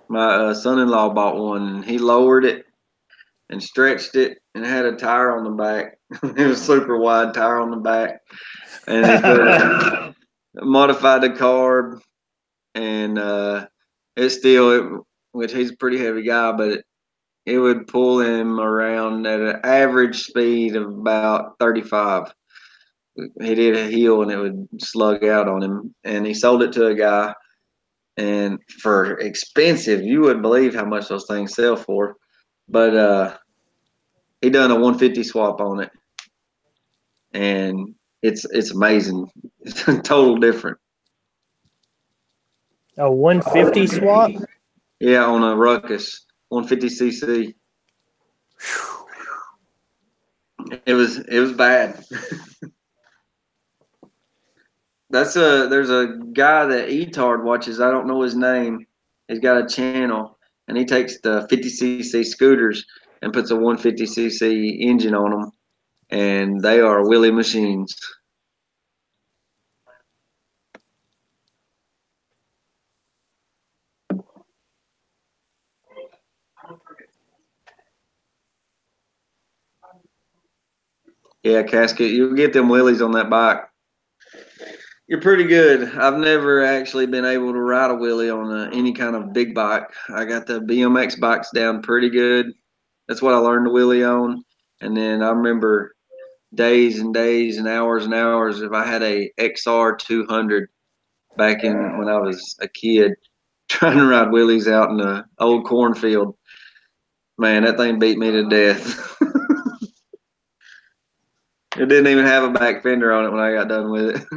My son-in-law bought one, and he lowered it and stretched it and had a tire on the back. It was super wide tire on the back. And he modified the carb, and which he's a pretty heavy guy, but it would pull him around at an average speed of about 35. He did a heel and it would slug out on him, and he sold it to a guy, and for expensive, you wouldn't believe how much those things sell for, but he done a 150 swap on it, and it's amazing. It's total different. A 150 swap? Yeah, on a Ruckus, 150cc. It was bad. There's a guy that Etard watches. I don't know his name. He's got a channel, and he takes the 50cc scooters and puts a 150cc engine on them, and they are wheelie machines. Yeah, Casket, you'll get them wheelies on that bike. You're pretty good. I've never actually been able to ride a wheelie on any kind of big bike. I got the BMX bikes down pretty good. That's what I learned to wheelie on. And then I remember days and days and hours if I had a XR 200 back in when I was a kid trying to ride wheelies out in the old cornfield. Man, that thing beat me to death. It didn't even have a back fender on it when I got done with it.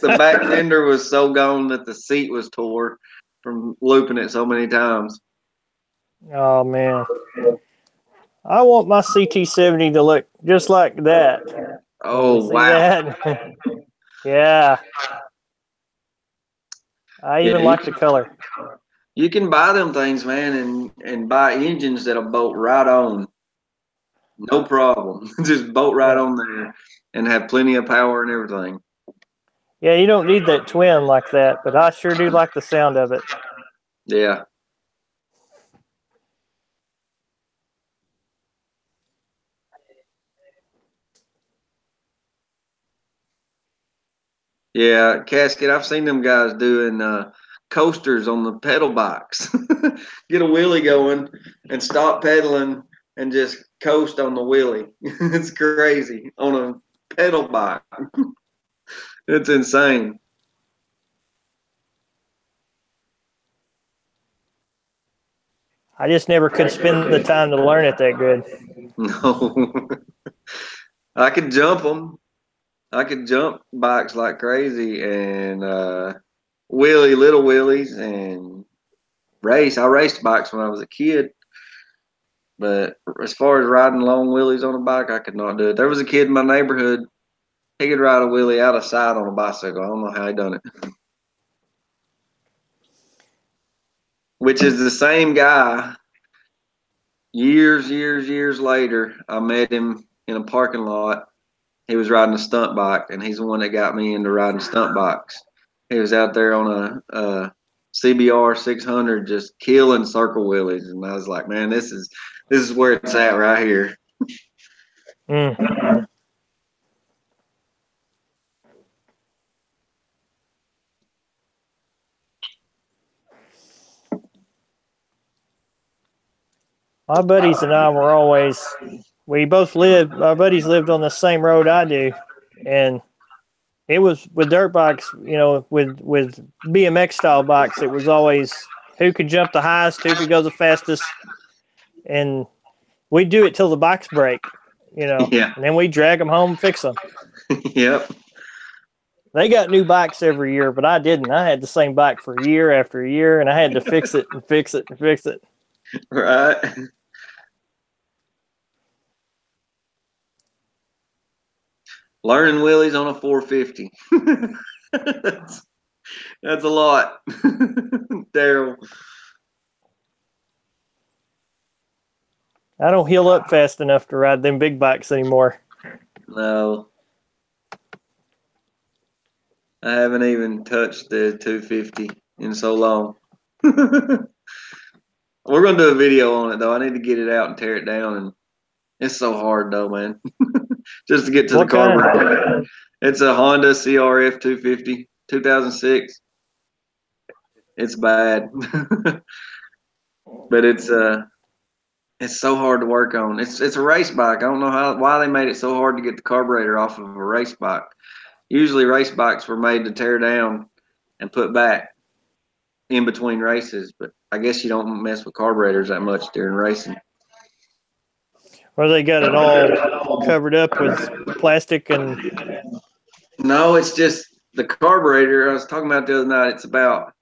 The back fender was so gone that the seat was tore from looping it so many times. Oh, man. I want my CT70 to look just like that. Oh, wow. That? Yeah. I even like the color. You can buy them things, man, and buy engines that'll bolt right on. No problem. Just bolt right on there and have plenty of power and everything. Yeah, you don't need that twin like that, but I sure do like the sound of it. Yeah. Yeah, Casket, I've seen them guys doing coasters on the pedal bikes. Get a wheelie going and stop pedaling and just coast on the wheelie. It's crazy on a pedal bike. It's insane. I just never could spend the time to learn it that good. No. I could jump them. I could jump bikes like crazy and little wheelies and race. I raced bikes when I was a kid, but as far as riding long wheelies on a bike, I could not do it. There was a kid in my neighborhood. He could ride a wheelie out of sight on a bicycle. I don't know how he done it. Which is the same guy. Years later, I met him in a parking lot. He was riding a stunt bike, and he's the one that got me into riding stunt bikes. He was out there on a CBR 600 just killing circle wheelies, and I was like, man, this is where it's at right here. Mm. My buddies and I were always, our buddies lived on the same road I do, and it was with dirt bikes, with BMX style bikes, it was always who could jump the highest, who could go the fastest, and we do it till the bikes break, Yeah. and then we drag them home and fix them. Yep. They got new bikes every year, but I didn't. I had the same bike for year after year, and I had to fix it and fix it and fix it. Right. Learning wheelies on a 450. That's a lot. Daryl. I don't heal up fast enough to ride them big bikes anymore. No. I haven't even touched the 250 in so long. We're going to do a video on it, though. I need to get it out and tear it down. And it's so hard, though, man. Just to get to the carburetor. It's a Honda CRF 250, 2006. It's bad. But it's so hard to work on. It's a race bike. I don't know why they made it so hard to get the carburetor off of a race bike. Usually race bikes were made to tear down and put back in between races, but I guess you don't mess with carburetors that much during racing. Or they got it all covered up with plastic and... No, it's just the carburetor I was talking about the other night. It's about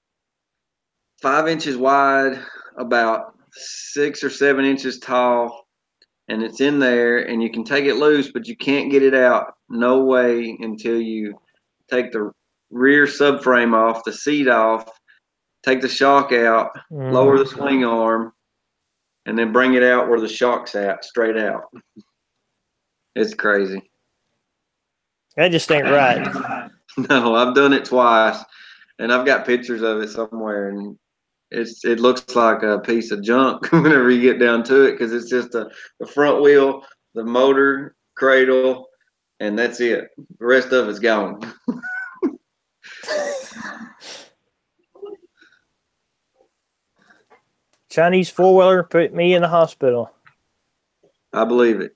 5 inches wide, about 6 or 7 inches tall, and it's in there, and you can take it loose, but you can't get it out. No way until you take the rear subframe off, the seat off, take the shock out, lower the swing arm, and then bring it out where the shock's at, straight out. It's crazy. That just ain't right. No, I've done it twice, and I've got pictures of it somewhere, and it looks like a piece of junk whenever you get down to it, because it's just the front wheel, the motor, cradle, and that's it. The rest of it's gone. Chinese four-wheeler put me in the hospital. I believe it.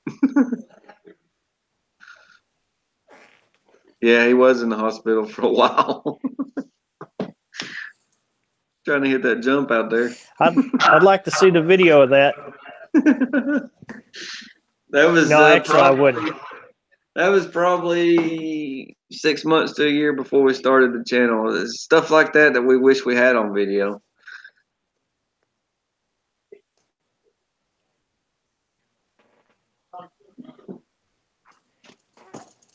Yeah, he was in the hospital for a while. Trying to hit that jump out there. I'd like to see the video of that. That was no, actually, I wouldn't. That was probably 6 months to a year before we started the channel. There's stuff like that we wish we had on video.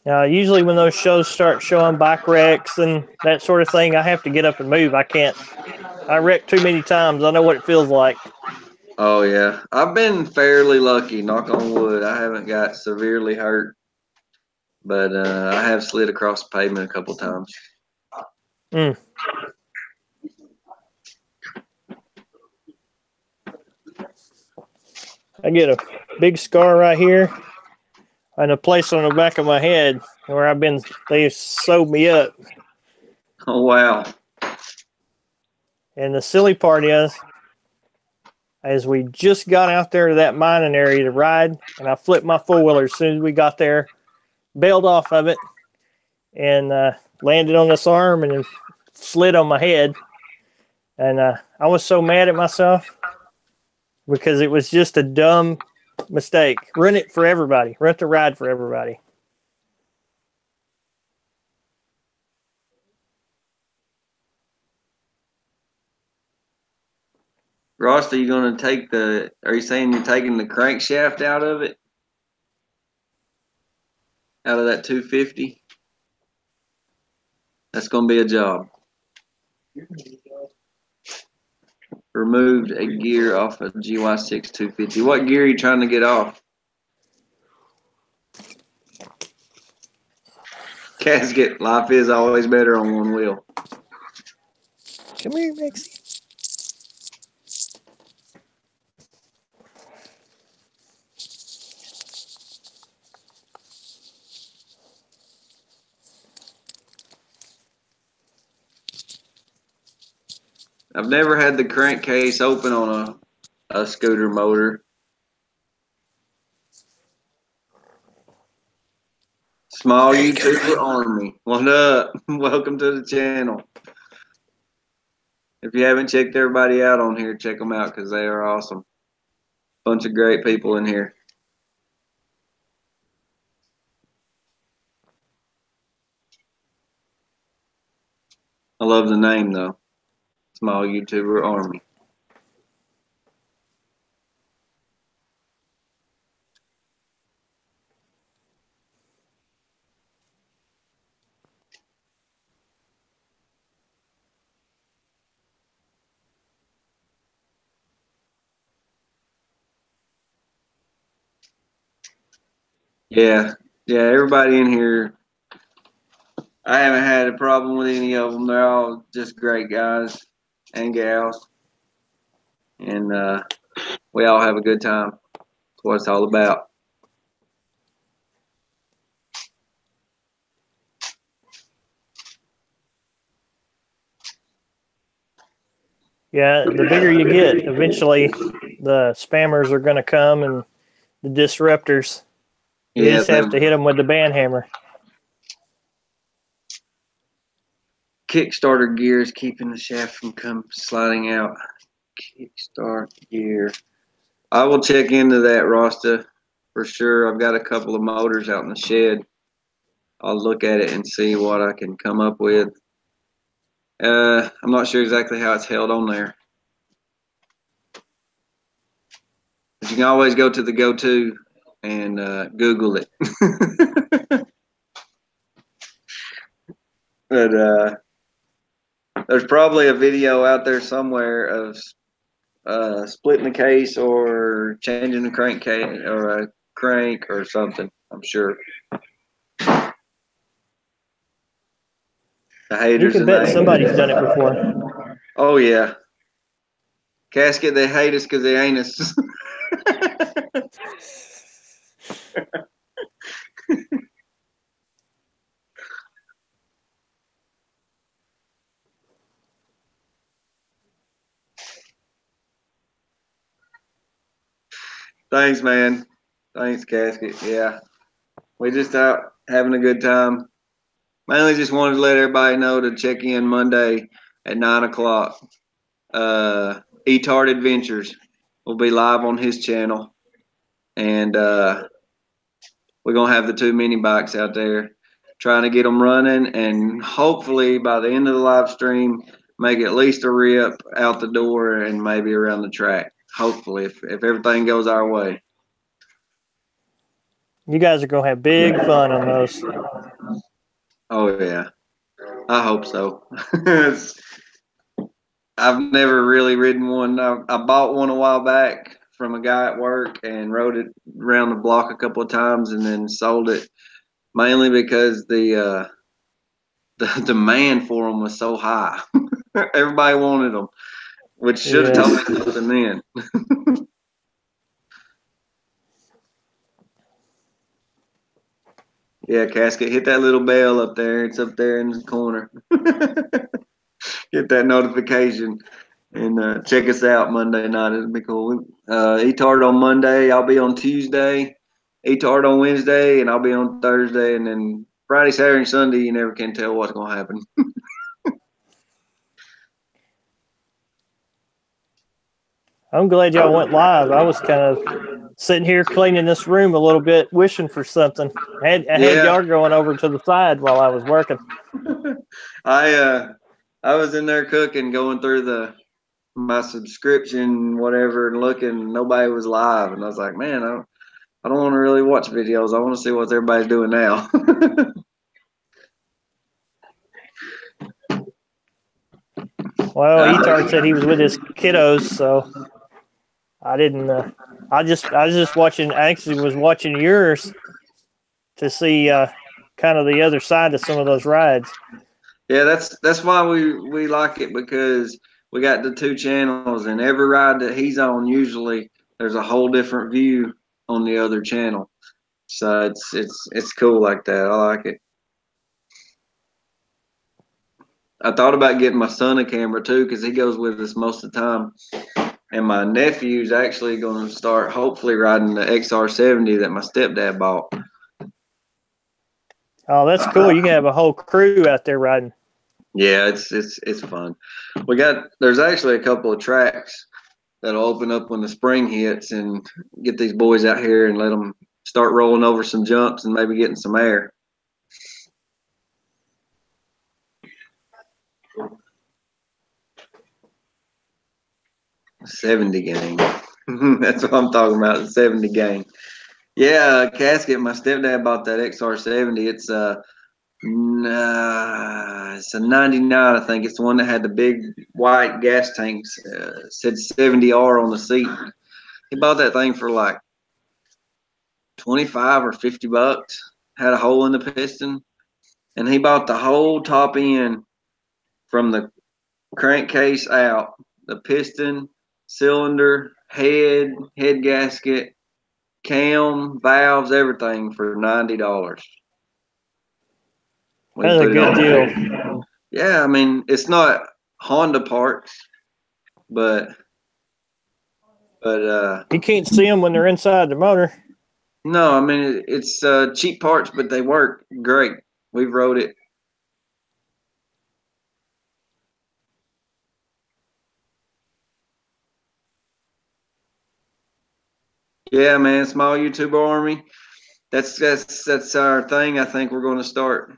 Usually when those shows start showing bike wrecks and that sort of thing, I have to get up and move. I can't. I wreck too many times. I know what it feels like. Oh yeah, I've been fairly lucky. Knock on wood, I haven't got severely hurt, but I have slid across the pavement a couple times. Mm. I get a big scar right here and a place on the back of my head where they've sewed me up. Oh wow. And the silly part is we just got out there to that mining area to ride, and I flipped my four-wheeler as soon as we got there, bailed off of it, and landed on this arm and then slid on my head. And I was so mad at myself because it was just a dumb mistake. Rent it for everybody. Rent the ride for everybody. Ross, are you going to take are you saying you're taking the crankshaft out of it? Out of that 250? That's going to be a job. Removed a gear off a GY6 250. What gear are you trying to get off? Casket. Life is always better on one wheel. Come here, Maxie. I've never had the crankcase open on a scooter motor. Small YouTuber Army. What up? Welcome to the channel. If you haven't checked everybody out on here, check them out because they are awesome. Bunch of great people in here. I love the name though. Small YouTuber Army. Yeah, everybody in here, I haven't had a problem with any of them. They're all just great guys and gals. And we all have a good time. That's what it's all about. Yeah, the bigger you get, eventually the spammers are going to come and the disruptors. You just have to hit them with the band hammer. Kickstarter gear is keeping the shaft from sliding out. Kickstart gear. I will check into that, Rasta, for sure. I've got a couple of motors out in the shed. I'll look at it and see what I can come up with. I'm not sure exactly how it's held on there. But you can always go to the go-to and Google it. But there's probably a video out there somewhere of splitting the case or changing the crankcase or a crank or something, I'm sure. The haters, you can bet somebody's done it before. Oh yeah. Casket, they hate us because they ain't us. Thanks, man. Thanks, Casket. Yeah. We just out having a good time. Mainly just wanted to let everybody know to check in Monday at 9 o'clock. Etard Adventures will be live on his channel. And we're going to have the 2 mini bikes out there trying to get them running. And hopefully by the end of the live stream, make at least a rip out the door and maybe around the track. Hopefully, if everything goes our way. You guys are going to have big fun on those. Oh, yeah. I hope so. I've never really ridden one. I bought one a while back from a guy at work and rode it around the block a couple of times and then sold it, mainly because the demand for them was so high. Everybody wanted them, which should have told me something then. Yeah, Casket, hit that little bell up there. It's up there in the corner. Get that notification and check us out Monday night. It'll be cool. E-Tart on Monday. I'll be on Tuesday. E-Tart on Wednesday, and I'll be on Thursday. And then Friday, Saturday, and Sunday, you never can tell what's going to happen. I'm glad y'all went live. I was kind of sitting here cleaning this room a little bit, wishing for something. I had y'all going over to the side while I was working. I was in there cooking, going through my subscription, whatever, and looking. Nobody was live, and I was like, man, I don't want to really watch videos. I want to see what everybody's doing now. Well, E-Tart said he was with his kiddos, so I didn't. I was just watching. I actually was watching yours to see kind of the other side of some of those rides. Yeah, that's why we like it, because we got the two channels, and every ride that he's on, usually there's a whole different view on the other channel. So it's cool like that. I like it. I thought about getting my son a camera too, because he goes with us most of the time. And my nephew's actually going to start hopefully riding the XR70 that my stepdad bought. Oh, that's cool. You can have a whole crew out there riding. Yeah, it's fun. There's actually a couple of tracks that'll open up when the spring hits, and get these boys out here and let them start rolling over some jumps and maybe getting some air. '70 gang. That's what I'm talking about. The '70 gang. Yeah, Casket. My stepdad bought that XR70. It's a 99, I think. It's the one that had the big white gas tanks. Said 70R on the seat. He bought that thing for like 25 or 50 bucks. Had a hole in the piston, and he bought the whole top end from the crankcase out, the piston, cylinder, head gasket, cam, valves, everything for $90. That's a good deal. Yeah, I mean, it's not Honda parts, but you can't see them when they're inside the motor. No, I mean, it's cheap parts, but they work great. We've rode it. Yeah, man, small YouTuber army. That's our thing. I think we're going to start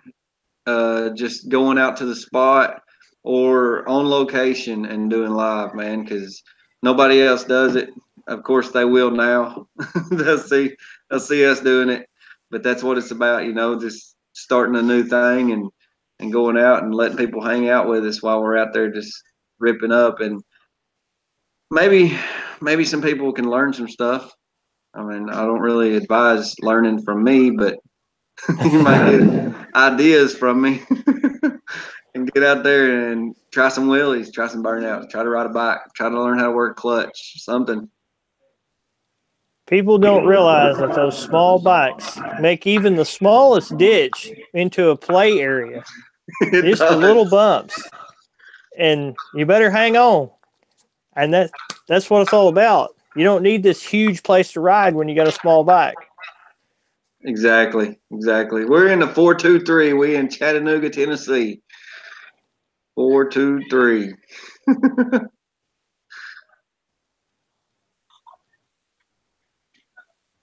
just going out to the spot or on location and doing live, man, because nobody else does it. Of course, they will now. they'll see us doing it, but that's what it's about, just starting a new thing and going out and letting people hang out with us while we're out there just ripping up, and maybe some people can learn some stuff. I mean, I don't really advise learning from me, but you might get ideas from me and get out there and try some wheelies, try some burnouts, try to ride a bike, try to learn how to work clutch, something. People don't realize that those small bikes make even the smallest ditch into a play area. Just the little bumps. And you better hang on. And that's what it's all about. You don't need this huge place to ride when you got a small bike. Exactly. We're in the 423. We in Chattanooga, Tennessee. 423.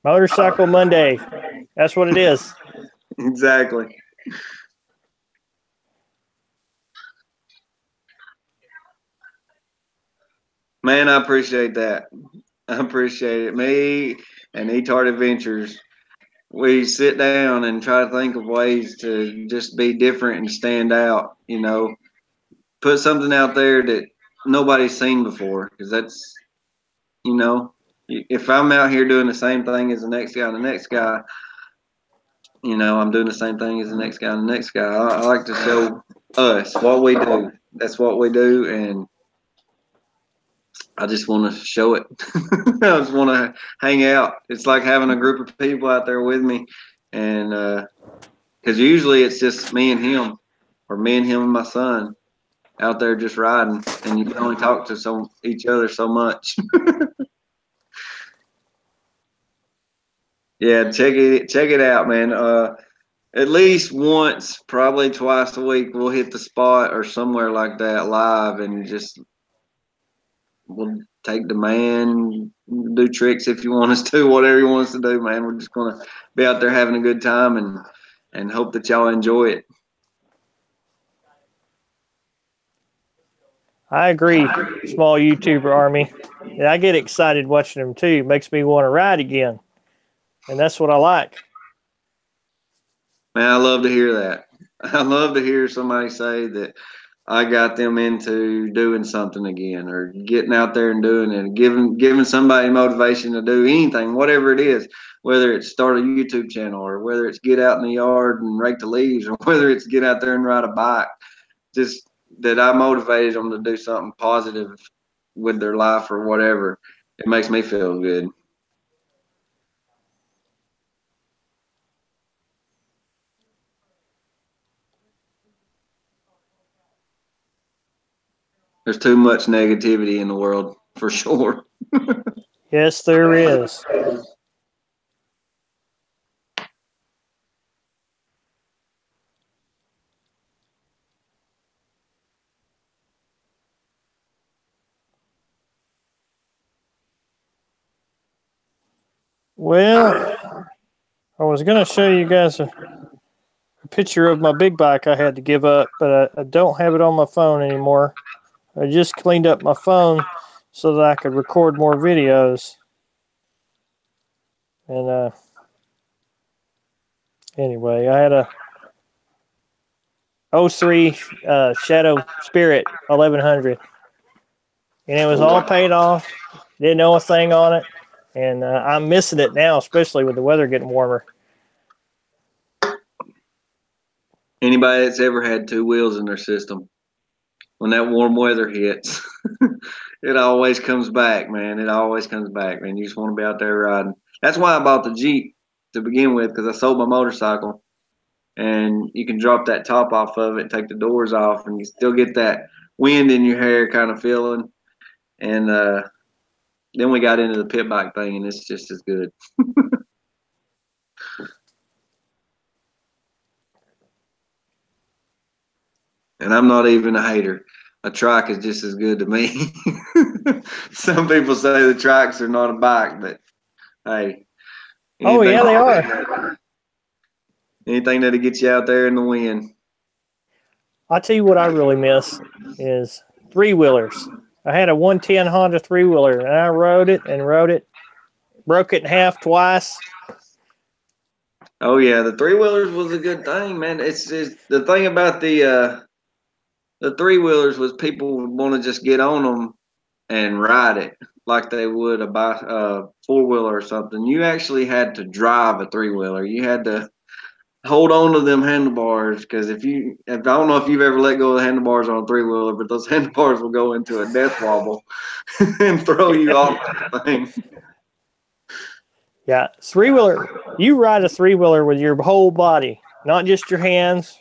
Motorcycle Monday. That's what it is. Exactly. Man, I appreciate that. I appreciate it. Me and E-Tart Adventures, we sit down and try to think of ways to just be different and stand out, put something out there that nobody's seen before, because that's, you know, if I'm out here doing the same thing as the next guy and the next guy, you know, I'm doing the same thing as the next guy and the next guy. I like to show us what we do. That's what we do, and I just want to show it. I just want to hang out. It's like having a group of people out there with me, and because usually it's just me and him, or me and him and my son out there just riding, and you can only talk to each other so much. Yeah, check it out, man. At least once, probably twice a week, we'll hit the spot or somewhere like that live, and just we'll take the man, do tricks if you want us to, whatever you want us to do, man. We're just gonna be out there having a good time, and hope that y'all enjoy it. I agree, small YouTuber army. Yeah, I get excited watching them too. It makes me want to ride again. And that's what I like. Man, I love to hear that. I love to hear somebody say that I got them into doing something again, or getting out there and doing it, giving somebody motivation to do anything, whatever it is, whether it's start a YouTube channel, or whether it's get out in the yard and rake the leaves, or whether it's get out there and ride a bike. Just that I motivated them to do something positive with their life or whatever. It makes me feel good. There's too much negativity in the world, for sure. Yes, there is. Well, I was going to show you guys a picture of my big bike I had to give up, but I don't have it on my phone anymore. I just cleaned up my phone so that I could record more videos. And anyway, I had a 03 Shadow Spirit 1100, and it was all paid off. Didn't know a thing on it, and I'm missing it now, especially with the weather getting warmer. Anybody that's ever had two wheels in their system, when that warm weather hits, it always comes back, man. It always comes back, man. You just want to be out there riding. That's why I bought the Jeep to begin with, because I sold my motorcycle, and you can drop that top off of it, take the doors off, and you still get that wind in your hair kind of feeling. And then we got into the pit bike thing, and it's just as good. And I'm not even a hater. A trike is just as good to me. Some people say the trikes are not a bike, but hey. Oh, yeah, they are. Anything that'll get you out there in the wind. I'll tell you what I really miss is three-wheelers. I had a 110 Honda three-wheeler, and I rode it, broke it in half twice. Oh, yeah, the three-wheelers was a good thing, man. It's the thing about the three-wheelers was people would want to just get on them and ride it like they would a four-wheeler or something. You actually had to drive a three-wheeler. You had to hold on to them handlebars, because if I don't know if you've ever let go of the handlebars on a three-wheeler, but those handlebars will go into a death wobble and throw you off the thing. Yeah, three-wheeler. You ride a three-wheeler with your whole body, not just your hands.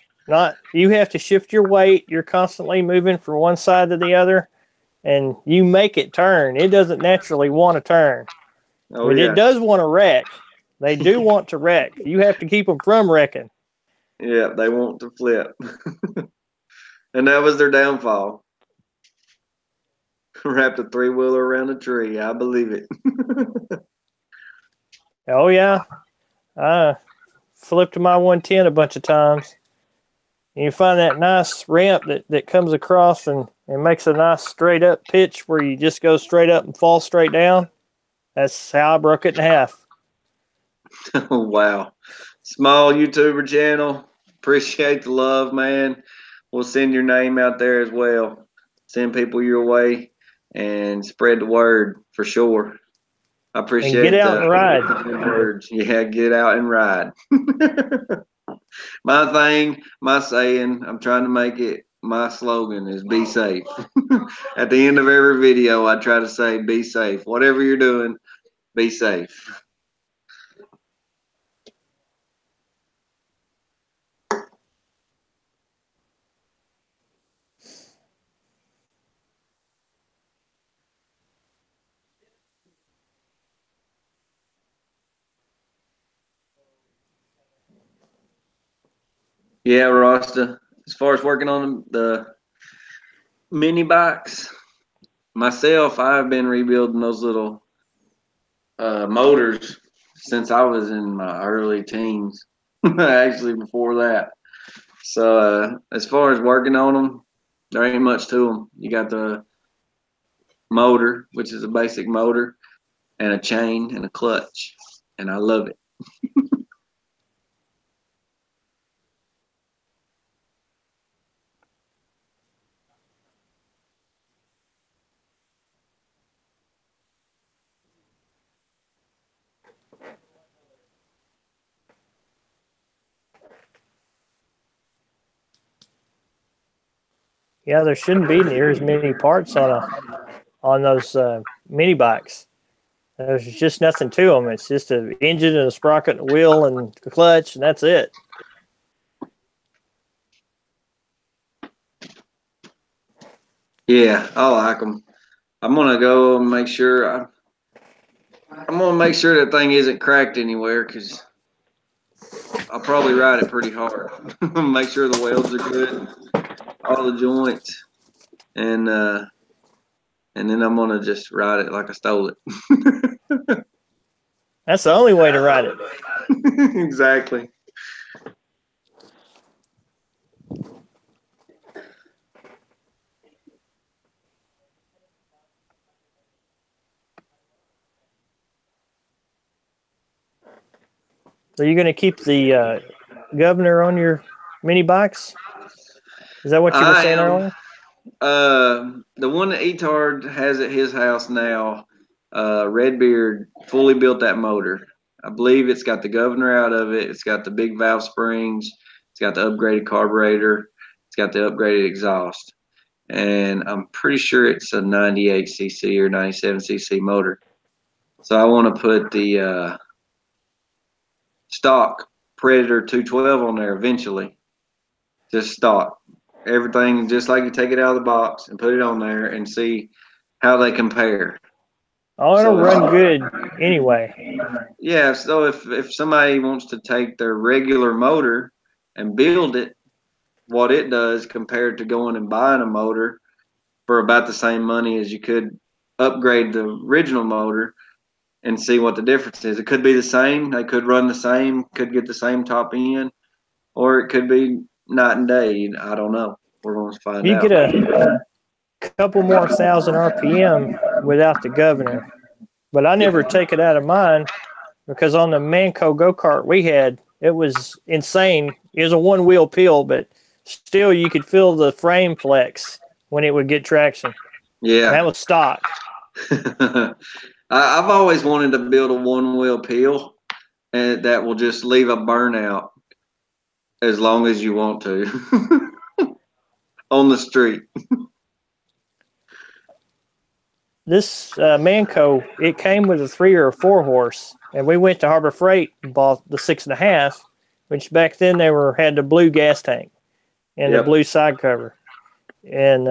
You have to shift your weight. You're constantly moving from one side to the other, and you make it turn. It doesn't naturally want to turn. Oh, but yeah. It does want to wreck. They do want to wreck. You have to keep them from wrecking. Yeah, they want to flip. And that was their downfall. Wrapped a three-wheeler around a tree. I believe it. Oh, yeah. I flipped my 110 a bunch of times. And you find that nice ramp that comes across and makes a nice straight up pitch where you just go straight up and fall straight down. That's how I broke it in half. Oh, wow. Small YouTuber channel. Appreciate the love, man. We'll send your name out there as well. send people your way and spread the word for sure. I appreciate and get out and ride. Words. Yeah, get out and ride. My saying, I'm trying to make it my slogan is be safe. At the end of every video, I try to say be safe. Whatever you're doing, be safe. Yeah, Rasta. As far as working on the mini bikes, myself, I've been rebuilding those little motors since I was in my early teens. Actually, before that. So as far as working on them, there ain't much to them. You got the motor, which is a basic motor, and a chain and a clutch, and I love it. Yeah, there shouldn't be near as many parts on those mini bikes. There's just nothing to them. It's just an engine and a sprocket and a wheel and a clutch, and that's it. Yeah, I like them. I'm gonna go and make sure I'm gonna make sure that thing isn't cracked anywhere because I'll probably ride it pretty hard. Make sure the welds are good, all the joints, and then I'm gonna just ride it like I stole it. That's the only way to ride it. Exactly. So you're going to keep the governor on your mini bikes? Is that what you were saying earlier? The one that Etard has at his house now, Redbeard fully built that motor. I believe it's got the governor out of it. It's got the big valve springs. It's got the upgraded carburetor. It's got the upgraded exhaust. And I'm pretty sure it's a 98cc or 97cc motor. So I want to put the stock Predator 212 on there eventually. Just stock. Everything just like you take it out of the box and put it on there and see how they compare. Oh, it'll run good anyway. Yeah, so if somebody wants to take their regular motor and build it, what it does compared to going and buying a motor for about the same money as you could upgrade the original motor and see what the difference is. It could be the same. They could run the same, could get the same top end, or it could be night and day. I don't know. We're going to find You out. get a couple more thousand RPM without the governor. But I never take it out of mine because on the Manco go-kart we had, it was insane. It was a one-wheel pill, but still you could feel the frame flex when it would get traction. Yeah. And that was stock. I've always wanted to build a one-wheel pill and that will just leave a burnout as long as you want to on the street. This Manco, it came with a 3 or a 4 horse, and we went to Harbor Freight and bought the 6.5, which back then they had the blue gas tank and the blue side cover, and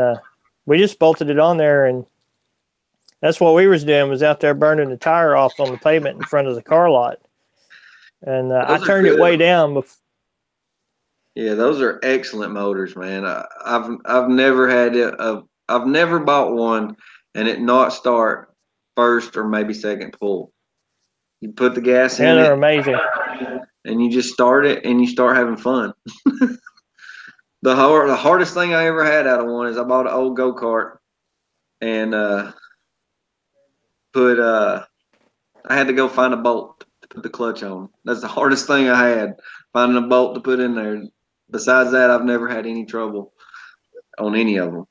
we just bolted it on there, and that's what we was doing, was out there burning the tire off on the pavement in front of the car lot, and I turned it way down. Yeah, those are excellent motors, man. I've never had it. I've never bought one and it not start first or maybe second pull. You put the gas in it. They're amazing. And you just start it and you start having fun. The hardest thing I ever had out of one is I bought an old go-kart and I had to go find a bolt to put the clutch on. That's the hardest thing I had, finding a bolt to put in there. Besides that, I've never had any trouble on any of them.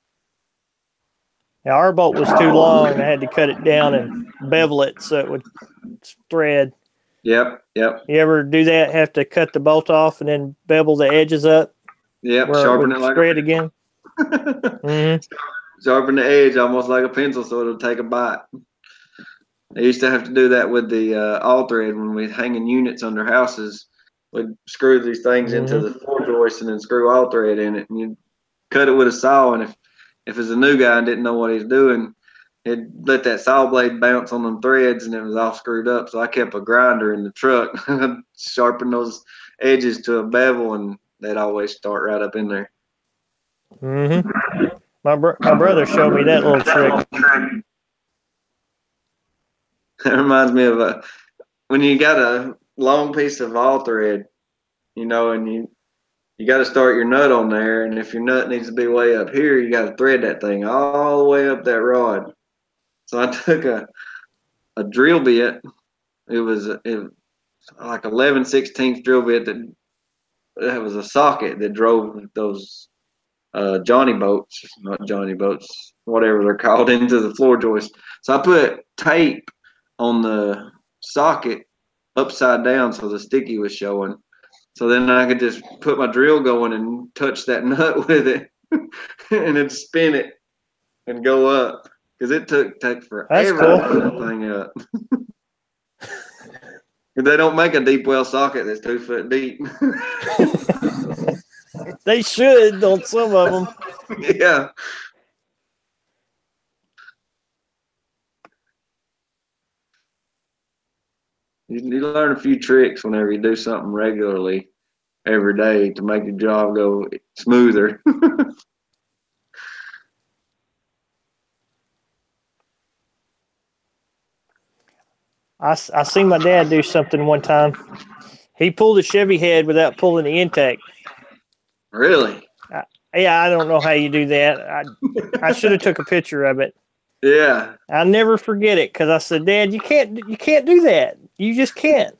Yeah, our bolt was too long. I had to cut it down and bevel it so it would thread. Yep. You ever do that? Have to cut the bolt off and then bevel the edges up? Yep. Where Sharpen it it would like thread again? Sharpen the edge almost like a pencil so it'll take a bite. I used to have to do that with the all thread when we're hanging units under houses. We'd screw these things into the floor joist and then screw all thread in it, and you'd cut it with a saw. And if it's a new guy and didn't know what he's doing, he'd let that saw blade bounce on them threads, and it was all screwed up. So I kept a grinder in the truck, sharpen those edges to a bevel, and they'd always start right up in there. My brother showed me that little trick. That reminds me of when you got a long piece of all thread, and you got to start your nut on there, and if your nut needs to be way up here, you got to thread that thing all the way up that rod. So I took a drill bit. It was like 11/16 drill bit that was a socket that drove those not Johnny boats, whatever they're called, into the floor joist. So I put tape on the socket upside down so the sticky was showing. So then I could just put my drill going and touch that nut with it and then spin it and go up. Because it took forever to put that thing up. They don't make a deep well socket that's 2 foot deep. They should, on some of them. Yeah. You learn a few tricks whenever you do something regularly every day to make your job go smoother. I seen my dad do something one time. He pulled a Chevy head without pulling the intake. Really? Yeah, I don't know how you do that. I should have took a picture of it. Yeah. I'll never forget it because I said, Dad, you can't do that. You just can't.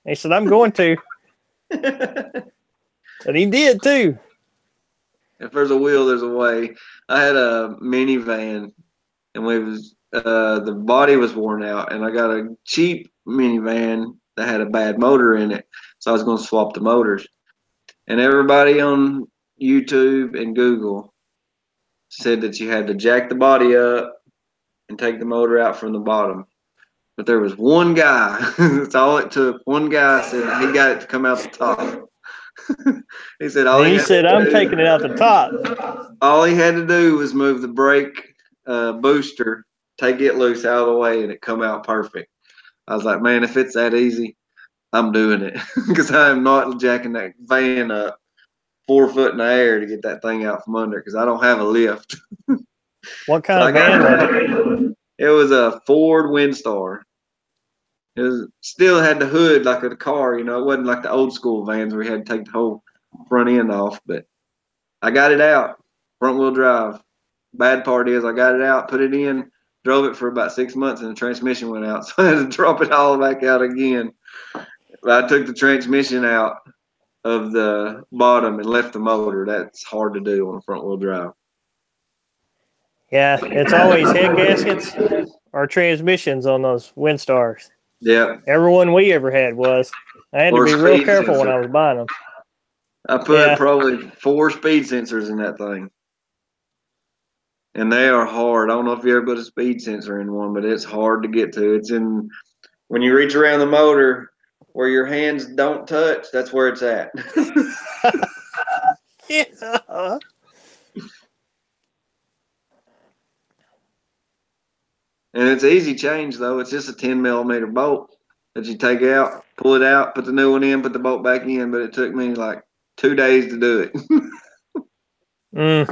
He said, I'm going to. And he did too. If there's a will, there's a way. I had a minivan, and the body was worn out, and I got a cheap minivan that had a bad motor in it, so I was going to swap the motors. And everybody on YouTube and Google said that you had to jack the body up and take the motor out from the bottom. But there was one guy, that's all it took. One guy said he got it to come out the top. He said I'm taking it out the top. All he had to do was move the brake booster, take it loose out of the way, and it come out perfect. I was like, man, if it's that easy, I'm doing it. Because I am not jacking that van up 4 foot in the air to get that thing out from under, because I don't have a lift. What kind of van was it? It was a Ford Windstar. It still had the hood like a car, it wasn't like the old school vans where you had to take the whole front end off, but I got it out, front wheel drive. Bad part is I got it out, put it in, drove it for about 6 months, and the transmission went out, so I had to drop it all back out again. But I took the transmission out of the bottom and left the motor. That's hard to do on a front wheel drive. Yeah, it's always head gaskets or transmissions on those Windstars. Yeah. Every one we ever had was. I had to be real careful when I was buying them. I put probably 4 speed sensors in that thing. And they are hard. I don't know if you ever put a speed sensor in one, but it's hard to get to. It's in when you reach around the motor where your hands don't touch, that's where it's at. Yeah. And it's easy change, though. It's just a 10 millimeter bolt that you take out, pull it out, put the new one in, put the bolt back in. But it took me like 2 days to do it.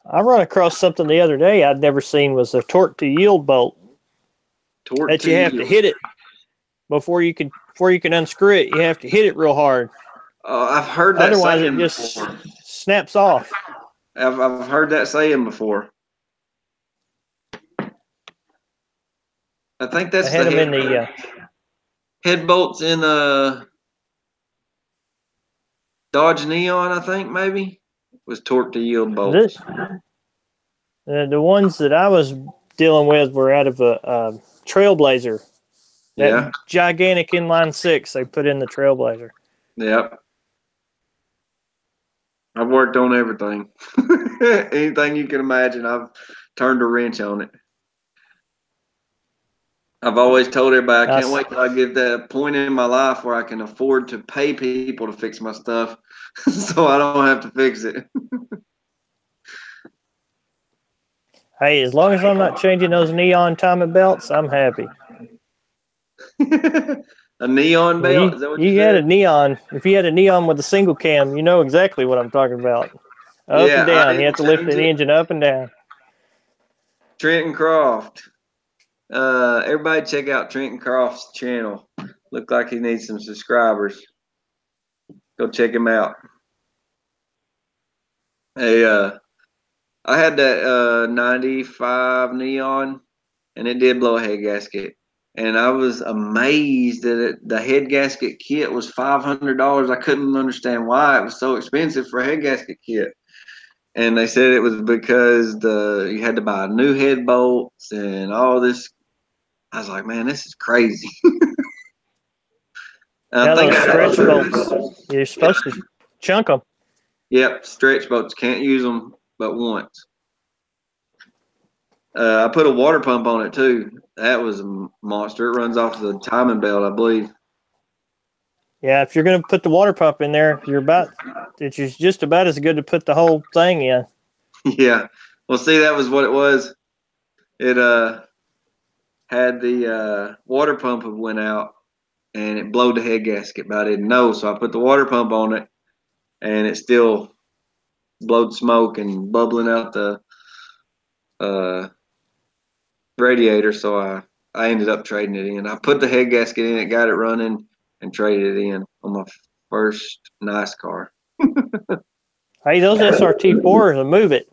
I run across something the other day I'd never seen was a torque to yield bolt. That you have to hit it before you can unscrew it. You have to hit it real hard. I've heard that. Otherwise, it just snaps off. I've heard that saying before. I think that's I had them in the head bolts in Dodge Neon. I think maybe was torque to yield bolts. The ones that I was dealing with were out of a Trailblazer. That gigantic inline six they put in the Trailblazer. Yep. I've worked on everything. Anything you can imagine, I've turned a wrench on it. I've always told everybody, I can't wait till I get that point in my life where I can afford to pay people to fix my stuff so I don't have to fix it. Hey, as long as I'm not changing those neon timing belts, I'm happy. A neon belt? Is that what you had said? a neon. If you had a neon with a single cam, you know exactly what I'm talking about. Up and down. You have to lift the engine up and down. Trenton Croft. Everybody check out Trenton Croft's channel. Look like he needs some subscribers. Go check him out. Hey, I had that 95 neon, and it did blow a head gasket. And I was amazed that the head gasket kit was $500. I couldn't understand why it was so expensive for a head gasket kit. And they said it was because you had to buy new head bolts and all this. I was like, man, this is crazy. Yeah, those stretch bolts. You're supposed to chunk them. Yep, stretch bolts. Can't use them but once. I put a water pump on it too. That was a monster. It runs off the timing belt, I believe. Yeah, if you're going to put the water pump in there, it's just about as good to put the whole thing in. Yeah. Well, see, that was what it was. It had the water pump went out and it blowed the head gasket, but I didn't know. So I put the water pump on it and it still blowed smoke and bubbling out the radiator. So I ended up trading it in. I put the head gasket in it, got it running, and traded it in on my first nice car. Hey, those SRT4s will move it.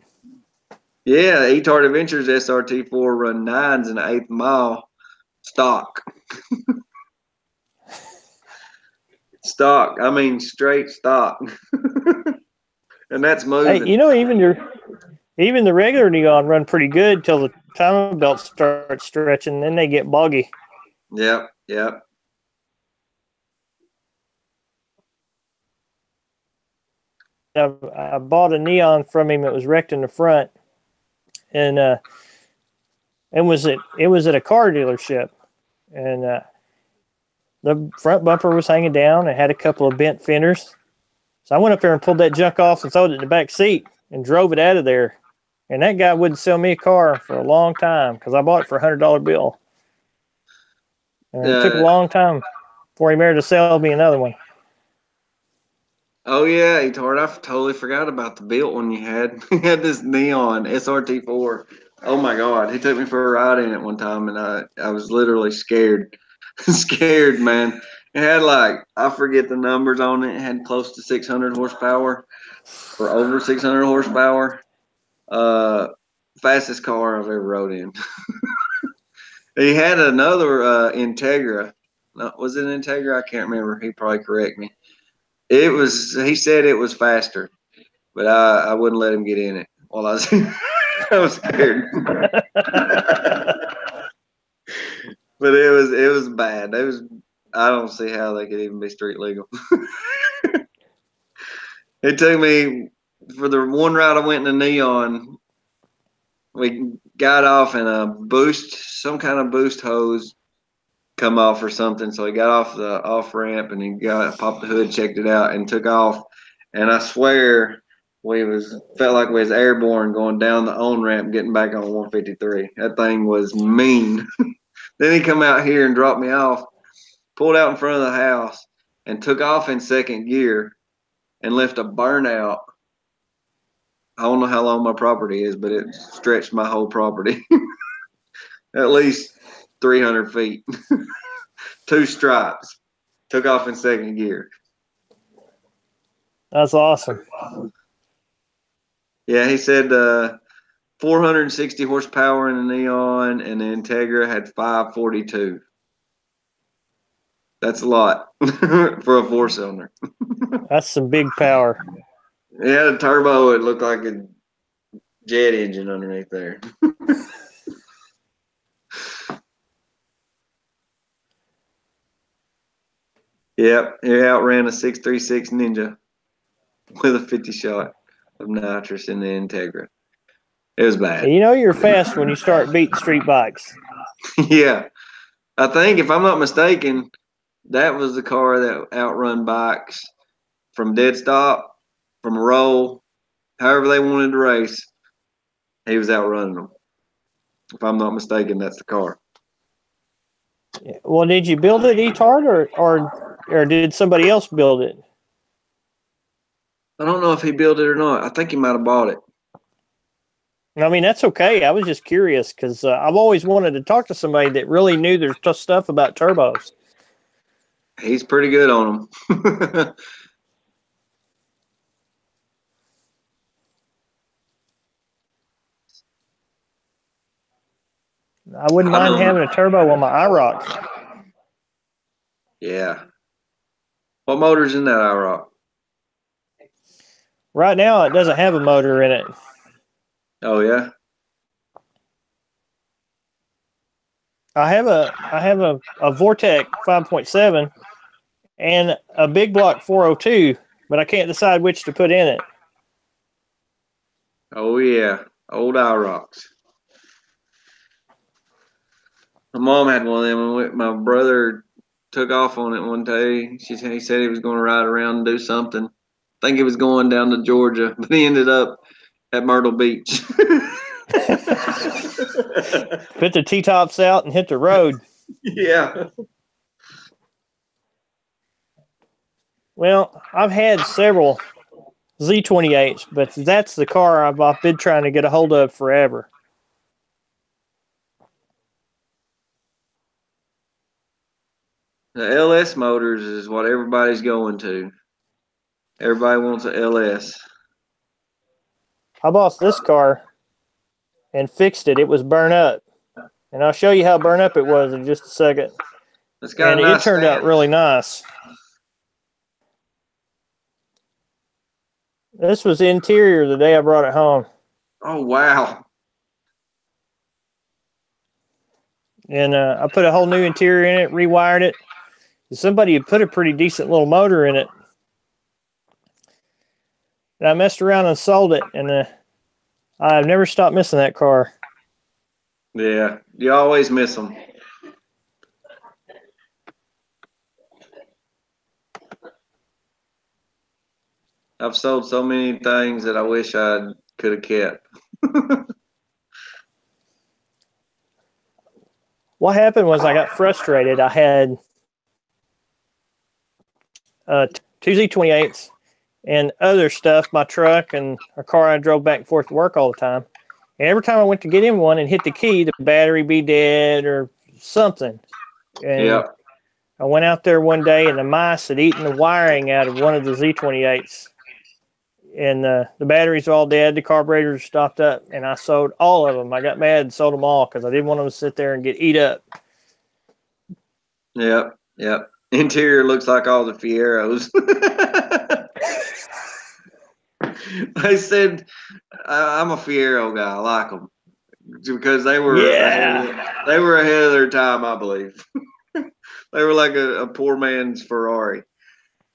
Yeah, E-Tart Adventures SRT4 run 9s in the 8th mile stock. Stock. I mean, straight stock. And that's moving. Hey, you know, even the regular neon run pretty good till the timing belts start stretching, then they get boggy. Yep, yep. I bought a neon from him. It was wrecked in the front, and it was at a car dealership, and the front bumper was hanging down. It had a couple of bent fenders. So I went up there and pulled that junk off and threw it in the back seat and drove it out of there. And that guy wouldn't sell me a car for a long time because I bought it for $100 bill. And it took a long time before he married to sell me another one. Oh yeah, E-Tart, I totally forgot about the built one you had. You had this neon SRT4. Oh my God, he took me for a ride in it one time, and I was literally scared, scared, man. It had I forget the numbers on it. It had close to 600 horsepower, or over 600 horsepower. Fastest car I've ever rode in. He had another Integra. No, was it an Integra? I can't remember. He'd probably correct me. It was. He said it was faster, but I wouldn't let him get in it while I was. I was scared. But it was bad. It was. I don't see how they could even be street legal. It took me for the one ride I went in the neon. We got off and some kind of boost hose come off or something. So he got off the off ramp and he popped the hood, checked it out, and took off. And I swear felt like we was airborne going down the on ramp, getting back on 153. That thing was mean. Then he come out here and dropped me off, pulled out in front of the house, and took off in second gear and left a burnout. I don't know how long my property is, but it stretched my whole property. At least 300 feet. 2 stripes. Took off in second gear. That's awesome. Yeah, he said 460 horsepower in the neon, and the Integra had 542. That's a lot for a 4-cylinder. That's some big power. It had a turbo. It looked like jet engine underneath there. Yep, he outran a 636 Ninja with a 50 shot of nitrous in the Integra. It was bad. You know you're fast when you start beating street bikes. Yeah. I think, if I'm not mistaken, that was the car that outrun bikes from dead stop, from a roll, however they wanted to race. He was outrunning them. If I'm not mistaken, that's the car. Well, did you build it, Etard, or did somebody else build it? I don't know if he built it or not. I think he might have bought it. I mean, that's okay. I was just curious because I've always wanted to talk to somebody that really knew their stuff about turbos. He's pretty good on them. I wouldn't mind having a turbo on my IROC. Yeah. What motor's in that IROC? Right now, it doesn't have a motor in it. Oh, yeah? I have a Vortec 5.7 and a big block 402, but I can't decide which to put in it. Oh, yeah. Old IROCs. My mom had one of them, and my brother took off on it one day. He said he was going to ride around and do something. I think he was going down to Georgia, but he ended up at Myrtle Beach. Put the T-tops out and hit the road. Yeah. Well, I've had several Z28s, but that's the car I've been trying to get a hold of forever. The LS motors is what everybody's going to. Everybody wants a LS. I bought this car and fixed it. It was burnt up. And I'll show you how burnt up it was in just a second. It's got and a nice it turned out really nice. This was the interior the day I brought it home. Oh, wow. And I put a whole new interior in it, rewired it. Somebody had put a pretty decent little motor in it. And I messed around and sold it, and I've never stopped missing that car. Yeah, you always miss them. I've sold so many things that I wish I could have kept. What happened was I got frustrated. I had two Z28s and other stuff, my truck and a car I drove back and forth to work all the time. And every time I went to get in one and hit the key, the battery be dead or something. And yeah. I went out there one day and the mice had eaten the wiring out of one of the Z28s. And the batteries are all dead, the carburetors stopped up, and I sold all of them. I got mad and sold them all because I didn't want them to sit there and get eat up. Yep, yep. Interior looks like all the Fieros. I said, I'm a Fiero guy. I like them because they were ahead of their time, I believe. They were like a poor man's Ferrari.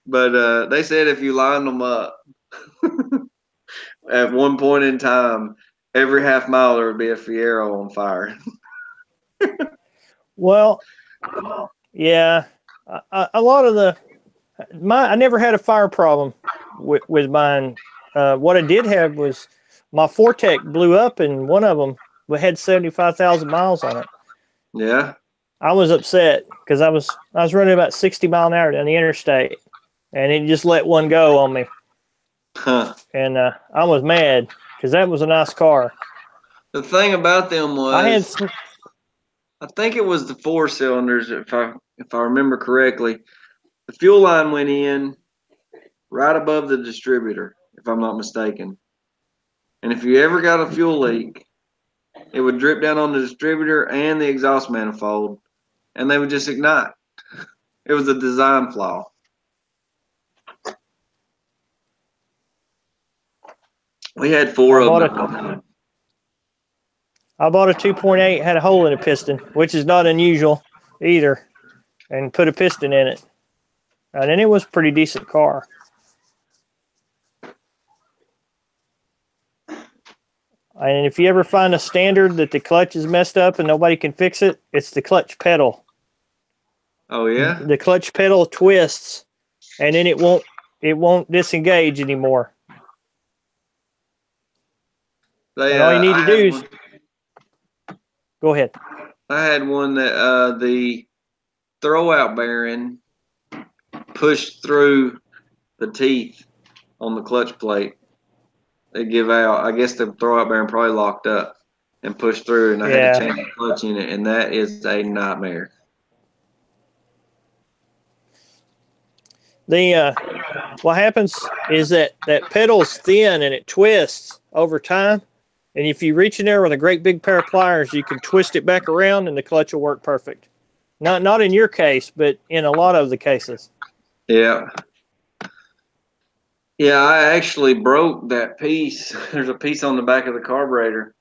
But they said if you lined them up, at one point in time, every half mile there would be a Fiero on fire. Well, yeah, a lot of I never had a fire problem with mine. What I did have was my Vortec blew up, and one of them had 75,000 miles on it. Yeah. I was upset because I was running about 60 mile an hour down the interstate, and it just let one go on me. Huh. And I was mad because that was a nice car. The thing about them was, I think it was the 4 cylinders, if I remember correctly. The fuel line went in right above the distributor, if I'm not mistaken. And if you ever got a fuel leak, it would drip down on the distributor and the exhaust manifold, and they would just ignite. It was a design flaw. We had 4 of them. I bought a 2.8, had a hole in the piston, which is not unusual either, and put a piston in it. And then it was a pretty decent car. And if you ever find a standard that the clutch is messed up and nobody can fix it, it's the clutch pedal. Oh yeah. The clutch pedal twists, and then it won't disengage anymore. And all you need to do is go ahead. I had one that the throwout bearing pushed through the teeth on the clutch plate. They give out. I guess the throwout bearing probably locked up and pushed through, and I had to change the clutch in it, and that is a nightmare. What happens is that pedal's thin and it twists over time. And if you reach in there with a great big pair of pliers, you can twist it back around and the clutch will work perfect. Not in your case, but in a lot of the cases. Yeah. Yeah, I actually broke that piece. There's a piece on the back of the carburetor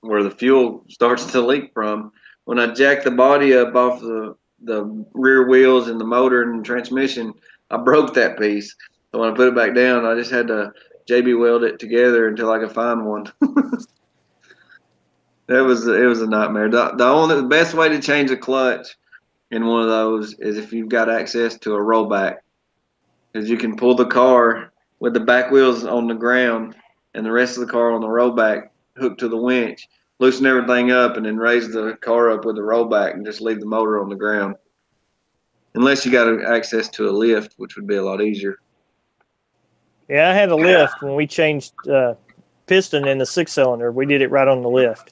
where the fuel starts to leak from. When I jacked the body up off the rear wheels and the motor and transmission, I broke that piece. So when I put it back down, I just had to JB weld it together until I could find one. It was a nightmare. The best way to change a clutch in one of those is if you've got access to a rollback, because you can pull the car with the back wheels on the ground and the rest of the car on the rollback hooked to the winch, loosen everything up, and then raise the car up with the rollback and just leave the motor on the ground. Unless you got access to a lift, which would be a lot easier. Yeah, I had a lift when we changed piston in the 6-cylinder. We did it right on the lift.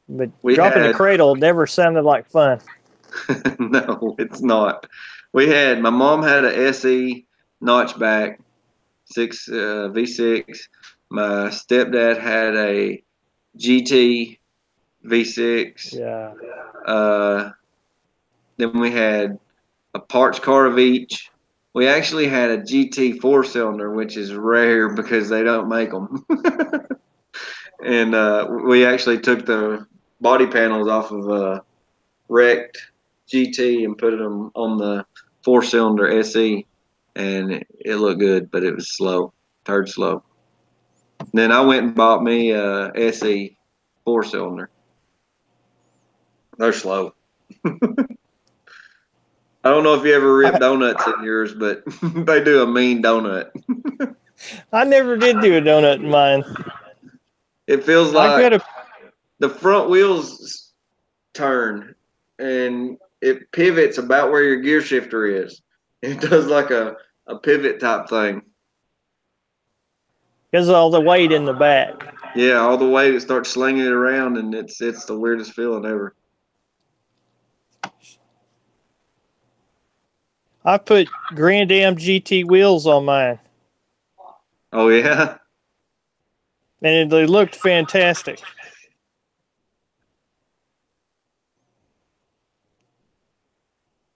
But dropping the cradle never sounded like fun. No, it's not. My mom had a SE notchback 6 V6. My stepdad had a GT V6. Yeah. Then we had a parts car of each. We actually had a GT 4-cylinder, which is rare because they don't make them. And we actually took the body panels off of a wrecked GT and put them on the 4-cylinder SE, and it looked good, but it was slow, turd slow. Then I went and bought me a SE 4-cylinder. They're slow. I don't know if you ever ripped donuts in yours, but they do a mean donut. I never did do a donut in mine. It feels like the front wheels turn and it pivots about where your gear shifter is. It does like a pivot type thing. Because of all the weight in the back. Yeah, all the weight, it starts slinging it around, and it's the weirdest feeling ever. I put Grand Am GT wheels on mine. Oh, yeah? And they looked fantastic.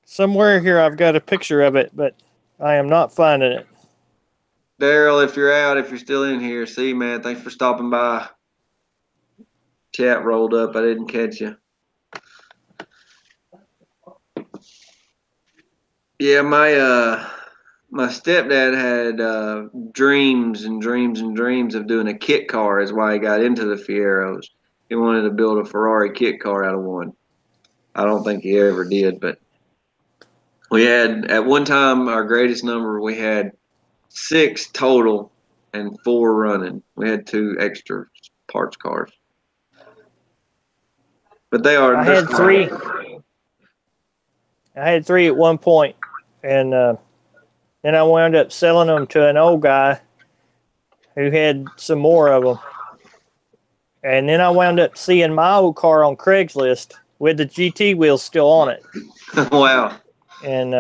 Somewhere here I've got a picture of it, but I am not finding it. Daryl, if you're still in here, see, man, thanks for stopping by. Chat rolled up. I didn't catch you. Yeah, my stepdad had dreams and dreams and dreams of doing a kit car. Is why he got into the Fieros. He wanted to build a Ferrari kit car out of one. I don't think he ever did, but we had, at one time, our greatest number, we had 6 total and 4 running. We had 2 extra parts cars. But they are. I had 3. I had 3 at one point, and then I wound up selling them to an old guy who had some more of them. And then I wound up seeing my old car on Craigslist with the GT wheels still on it. Wow. And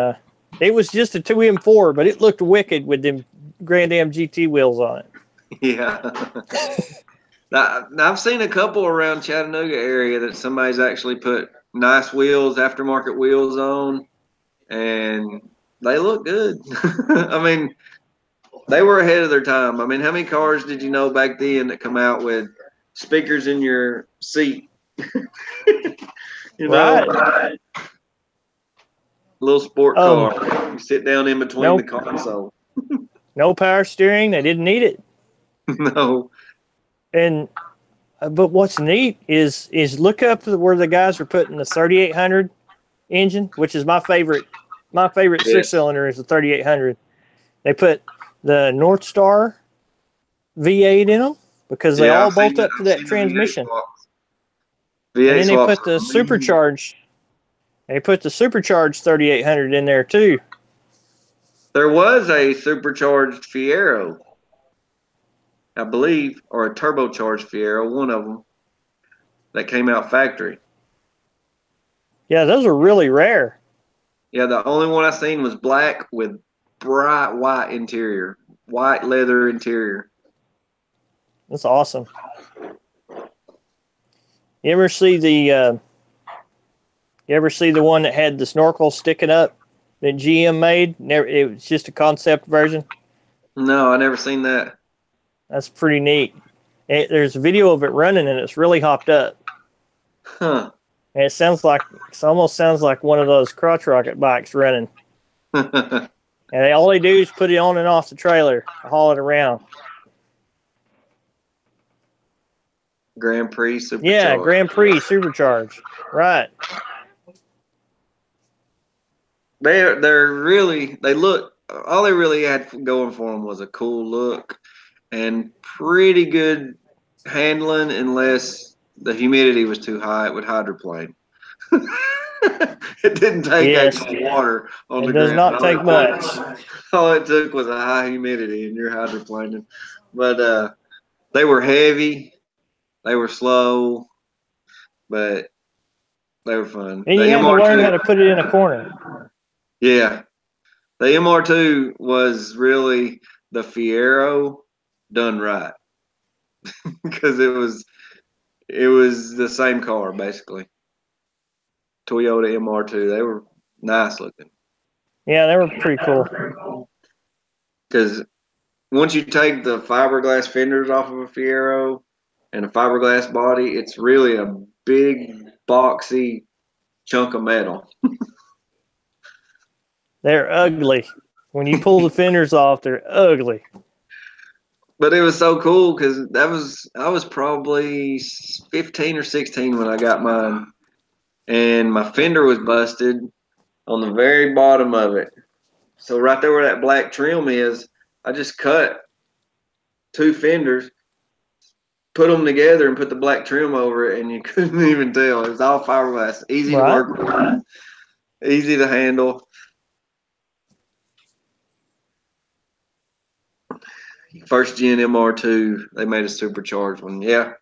it was just a 2M4, but it looked wicked with them Grand Am GT wheels on it. Yeah. I've seen a couple around Chattanooga area that somebody's actually put nice wheels, aftermarket wheels on, and they look good. I mean, they were ahead of their time. I mean, how many cars did you know back then that come out with speakers in your seat. Right. Little sport car. You sit down in between the console. No power steering. They didn't need it. No. And but what's neat is look up where the guys are putting the 3800 engine, which is my favorite. My favorite six-cylinder is the 3800. They put the North Star V8 in them because they all bolt up to that transmission. And then they put the supercharged. They put the supercharged 3800 in there too. There was a supercharged Fiero, I believe, or a turbocharged Fiero, one of them, that came out factory. Yeah, those are really rare. Yeah, the only one I seen was black with bright white interior, white leather interior. That's awesome. You ever see the one that had the snorkel sticking up that GM made? It was just a concept version. No, I never seen that. That's pretty neat. There's a video of it running, and it's really hopped up. Huh. And it almost sounds like one of those crotch rocket bikes running. And all they do is put it on and off the trailer, haul it around. Grand Prix supercharged. Yeah, Grand Prix supercharged. Right. They're really, they look, all they really had going for them was a cool look and pretty good handling, unless the humidity was too high, it would hydroplane. It didn't take extra water on the ground. It does not take much. All it took was a high humidity and you're hydroplaning. But they were heavy, they were slow, but they were fun. And you had to learn how to put it in a corner. Yeah. The MR2 was really the Fiero done right. Because it was the same car basically. Toyota MR2. They were nice looking. Yeah, they were pretty cool. Because once you take the fiberglass fenders off of a Fiero and a fiberglass body, it's really a big, boxy chunk of metal. They're ugly. When you pull the fenders off, they're ugly. But it was so cool because I was probably 15 or 16 when I got mine. And my fender was busted on the very bottom of it. So right there where that black trim is, I just cut 2 fenders, put them together, and put the black trim over it, and you couldn't even tell. It was all fiberglass, easy to work with, easy to handle. First gen MR2, they made a supercharged one. Yeah.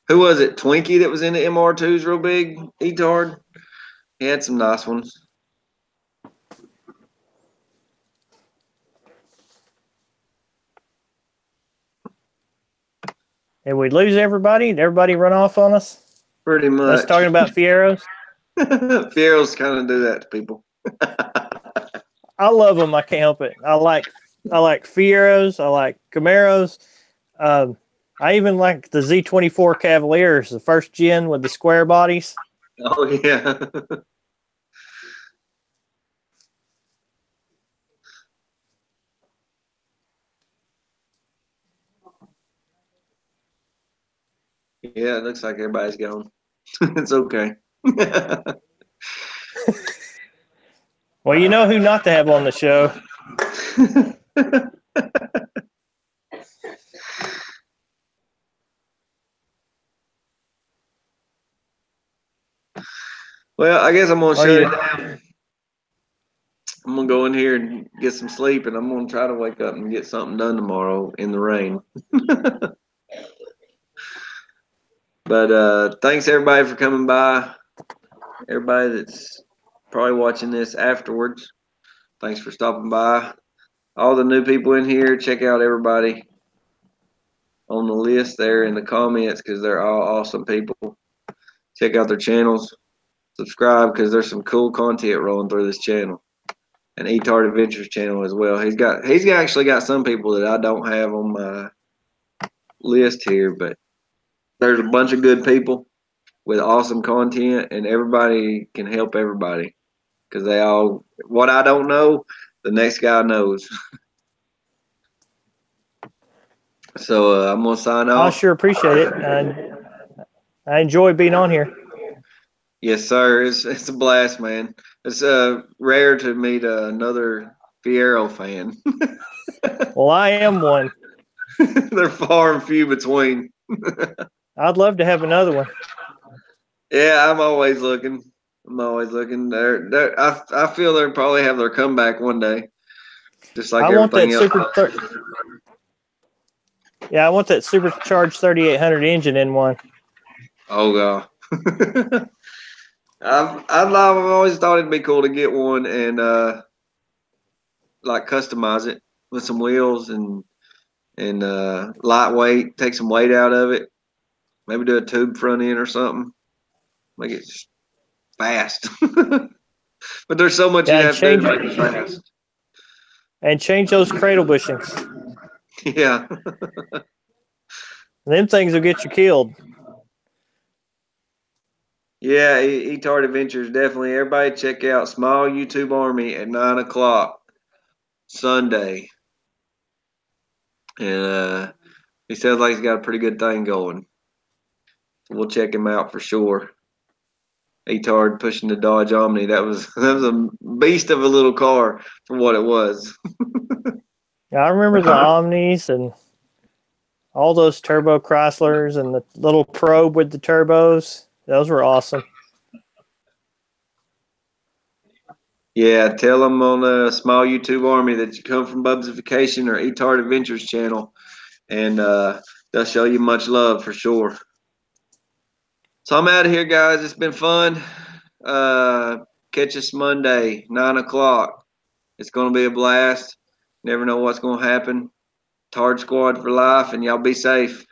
Who was it? Twinkie that was in the MR2s real big? Etard? He had some nice ones. Did we lose everybody? Did everybody run off on us? Pretty much. Let's talking about Fieros. Fieros kind of do that to people. I love them. I can't help it. I like Fieros. I like Camaros. I even like the Z24 Cavaliers, the first gen with the square bodies. Oh, yeah. Yeah, it looks like everybody's gone. It's okay. Well, you know who not to have on the show. Well, I guess I'm going to shut it down. I'm going to go in here and get some sleep, and I'm going to try to wake up and get something done tomorrow in the rain. But thanks, everybody, for coming by. Everybody that's probably watching this afterwards, thanks for stopping by. All the new people in here, check out everybody on the list there in the comments because they're all awesome people. Check out their channels. Subscribe because there's some cool content rolling through this channel. And Etard Adventures channel as well. He's actually got some people that I don't have on my list here, but there's a bunch of good people with awesome content, and everybody can help everybody because they all. What I don't know, the next guy knows. So I'm gonna sign I off. sure appreciate it. I enjoy being on here. Yes, sir. It's a blast, man. It's rare to meet another Fiero fan. Well, I am one. They're far and few between. I'd love to have another one. Yeah, I'm always looking. I'm always looking. I feel they'll probably have their comeback one day, just like I want that everything else. Yeah, I want that supercharged 3800 engine in one. Oh god. I've always thought it'd be cool to get one and like customize it with some wheels and lightweight, take some weight out of it. Maybe do a tube front end or something. Make it fast. But there's so much you have to do to make it fast. And change those cradle bushings. Yeah. Them things will get you killed. Yeah, E-Tard Adventures, definitely. Everybody check out Small YouTube Army at 9 o'clock Sunday. And he sounds like he's got a pretty good thing going. So we'll check him out for sure. E-Tard pushing the Dodge Omni. That was a beast of a little car for what it was. Yeah, I remember the Omnis and all those turbo Chryslers and the little probe with the turbos. Those were awesome. Yeah, tell them on the Small YouTube Army that you come from Bubsification or E-Tard Adventures channel, and they'll show you much love for sure. So I'm out of here, guys. It's been fun. Catch us Monday, 9 o'clock. It's going to be a blast. Never know what's going to happen. Tard Squad for life, and y'all be safe.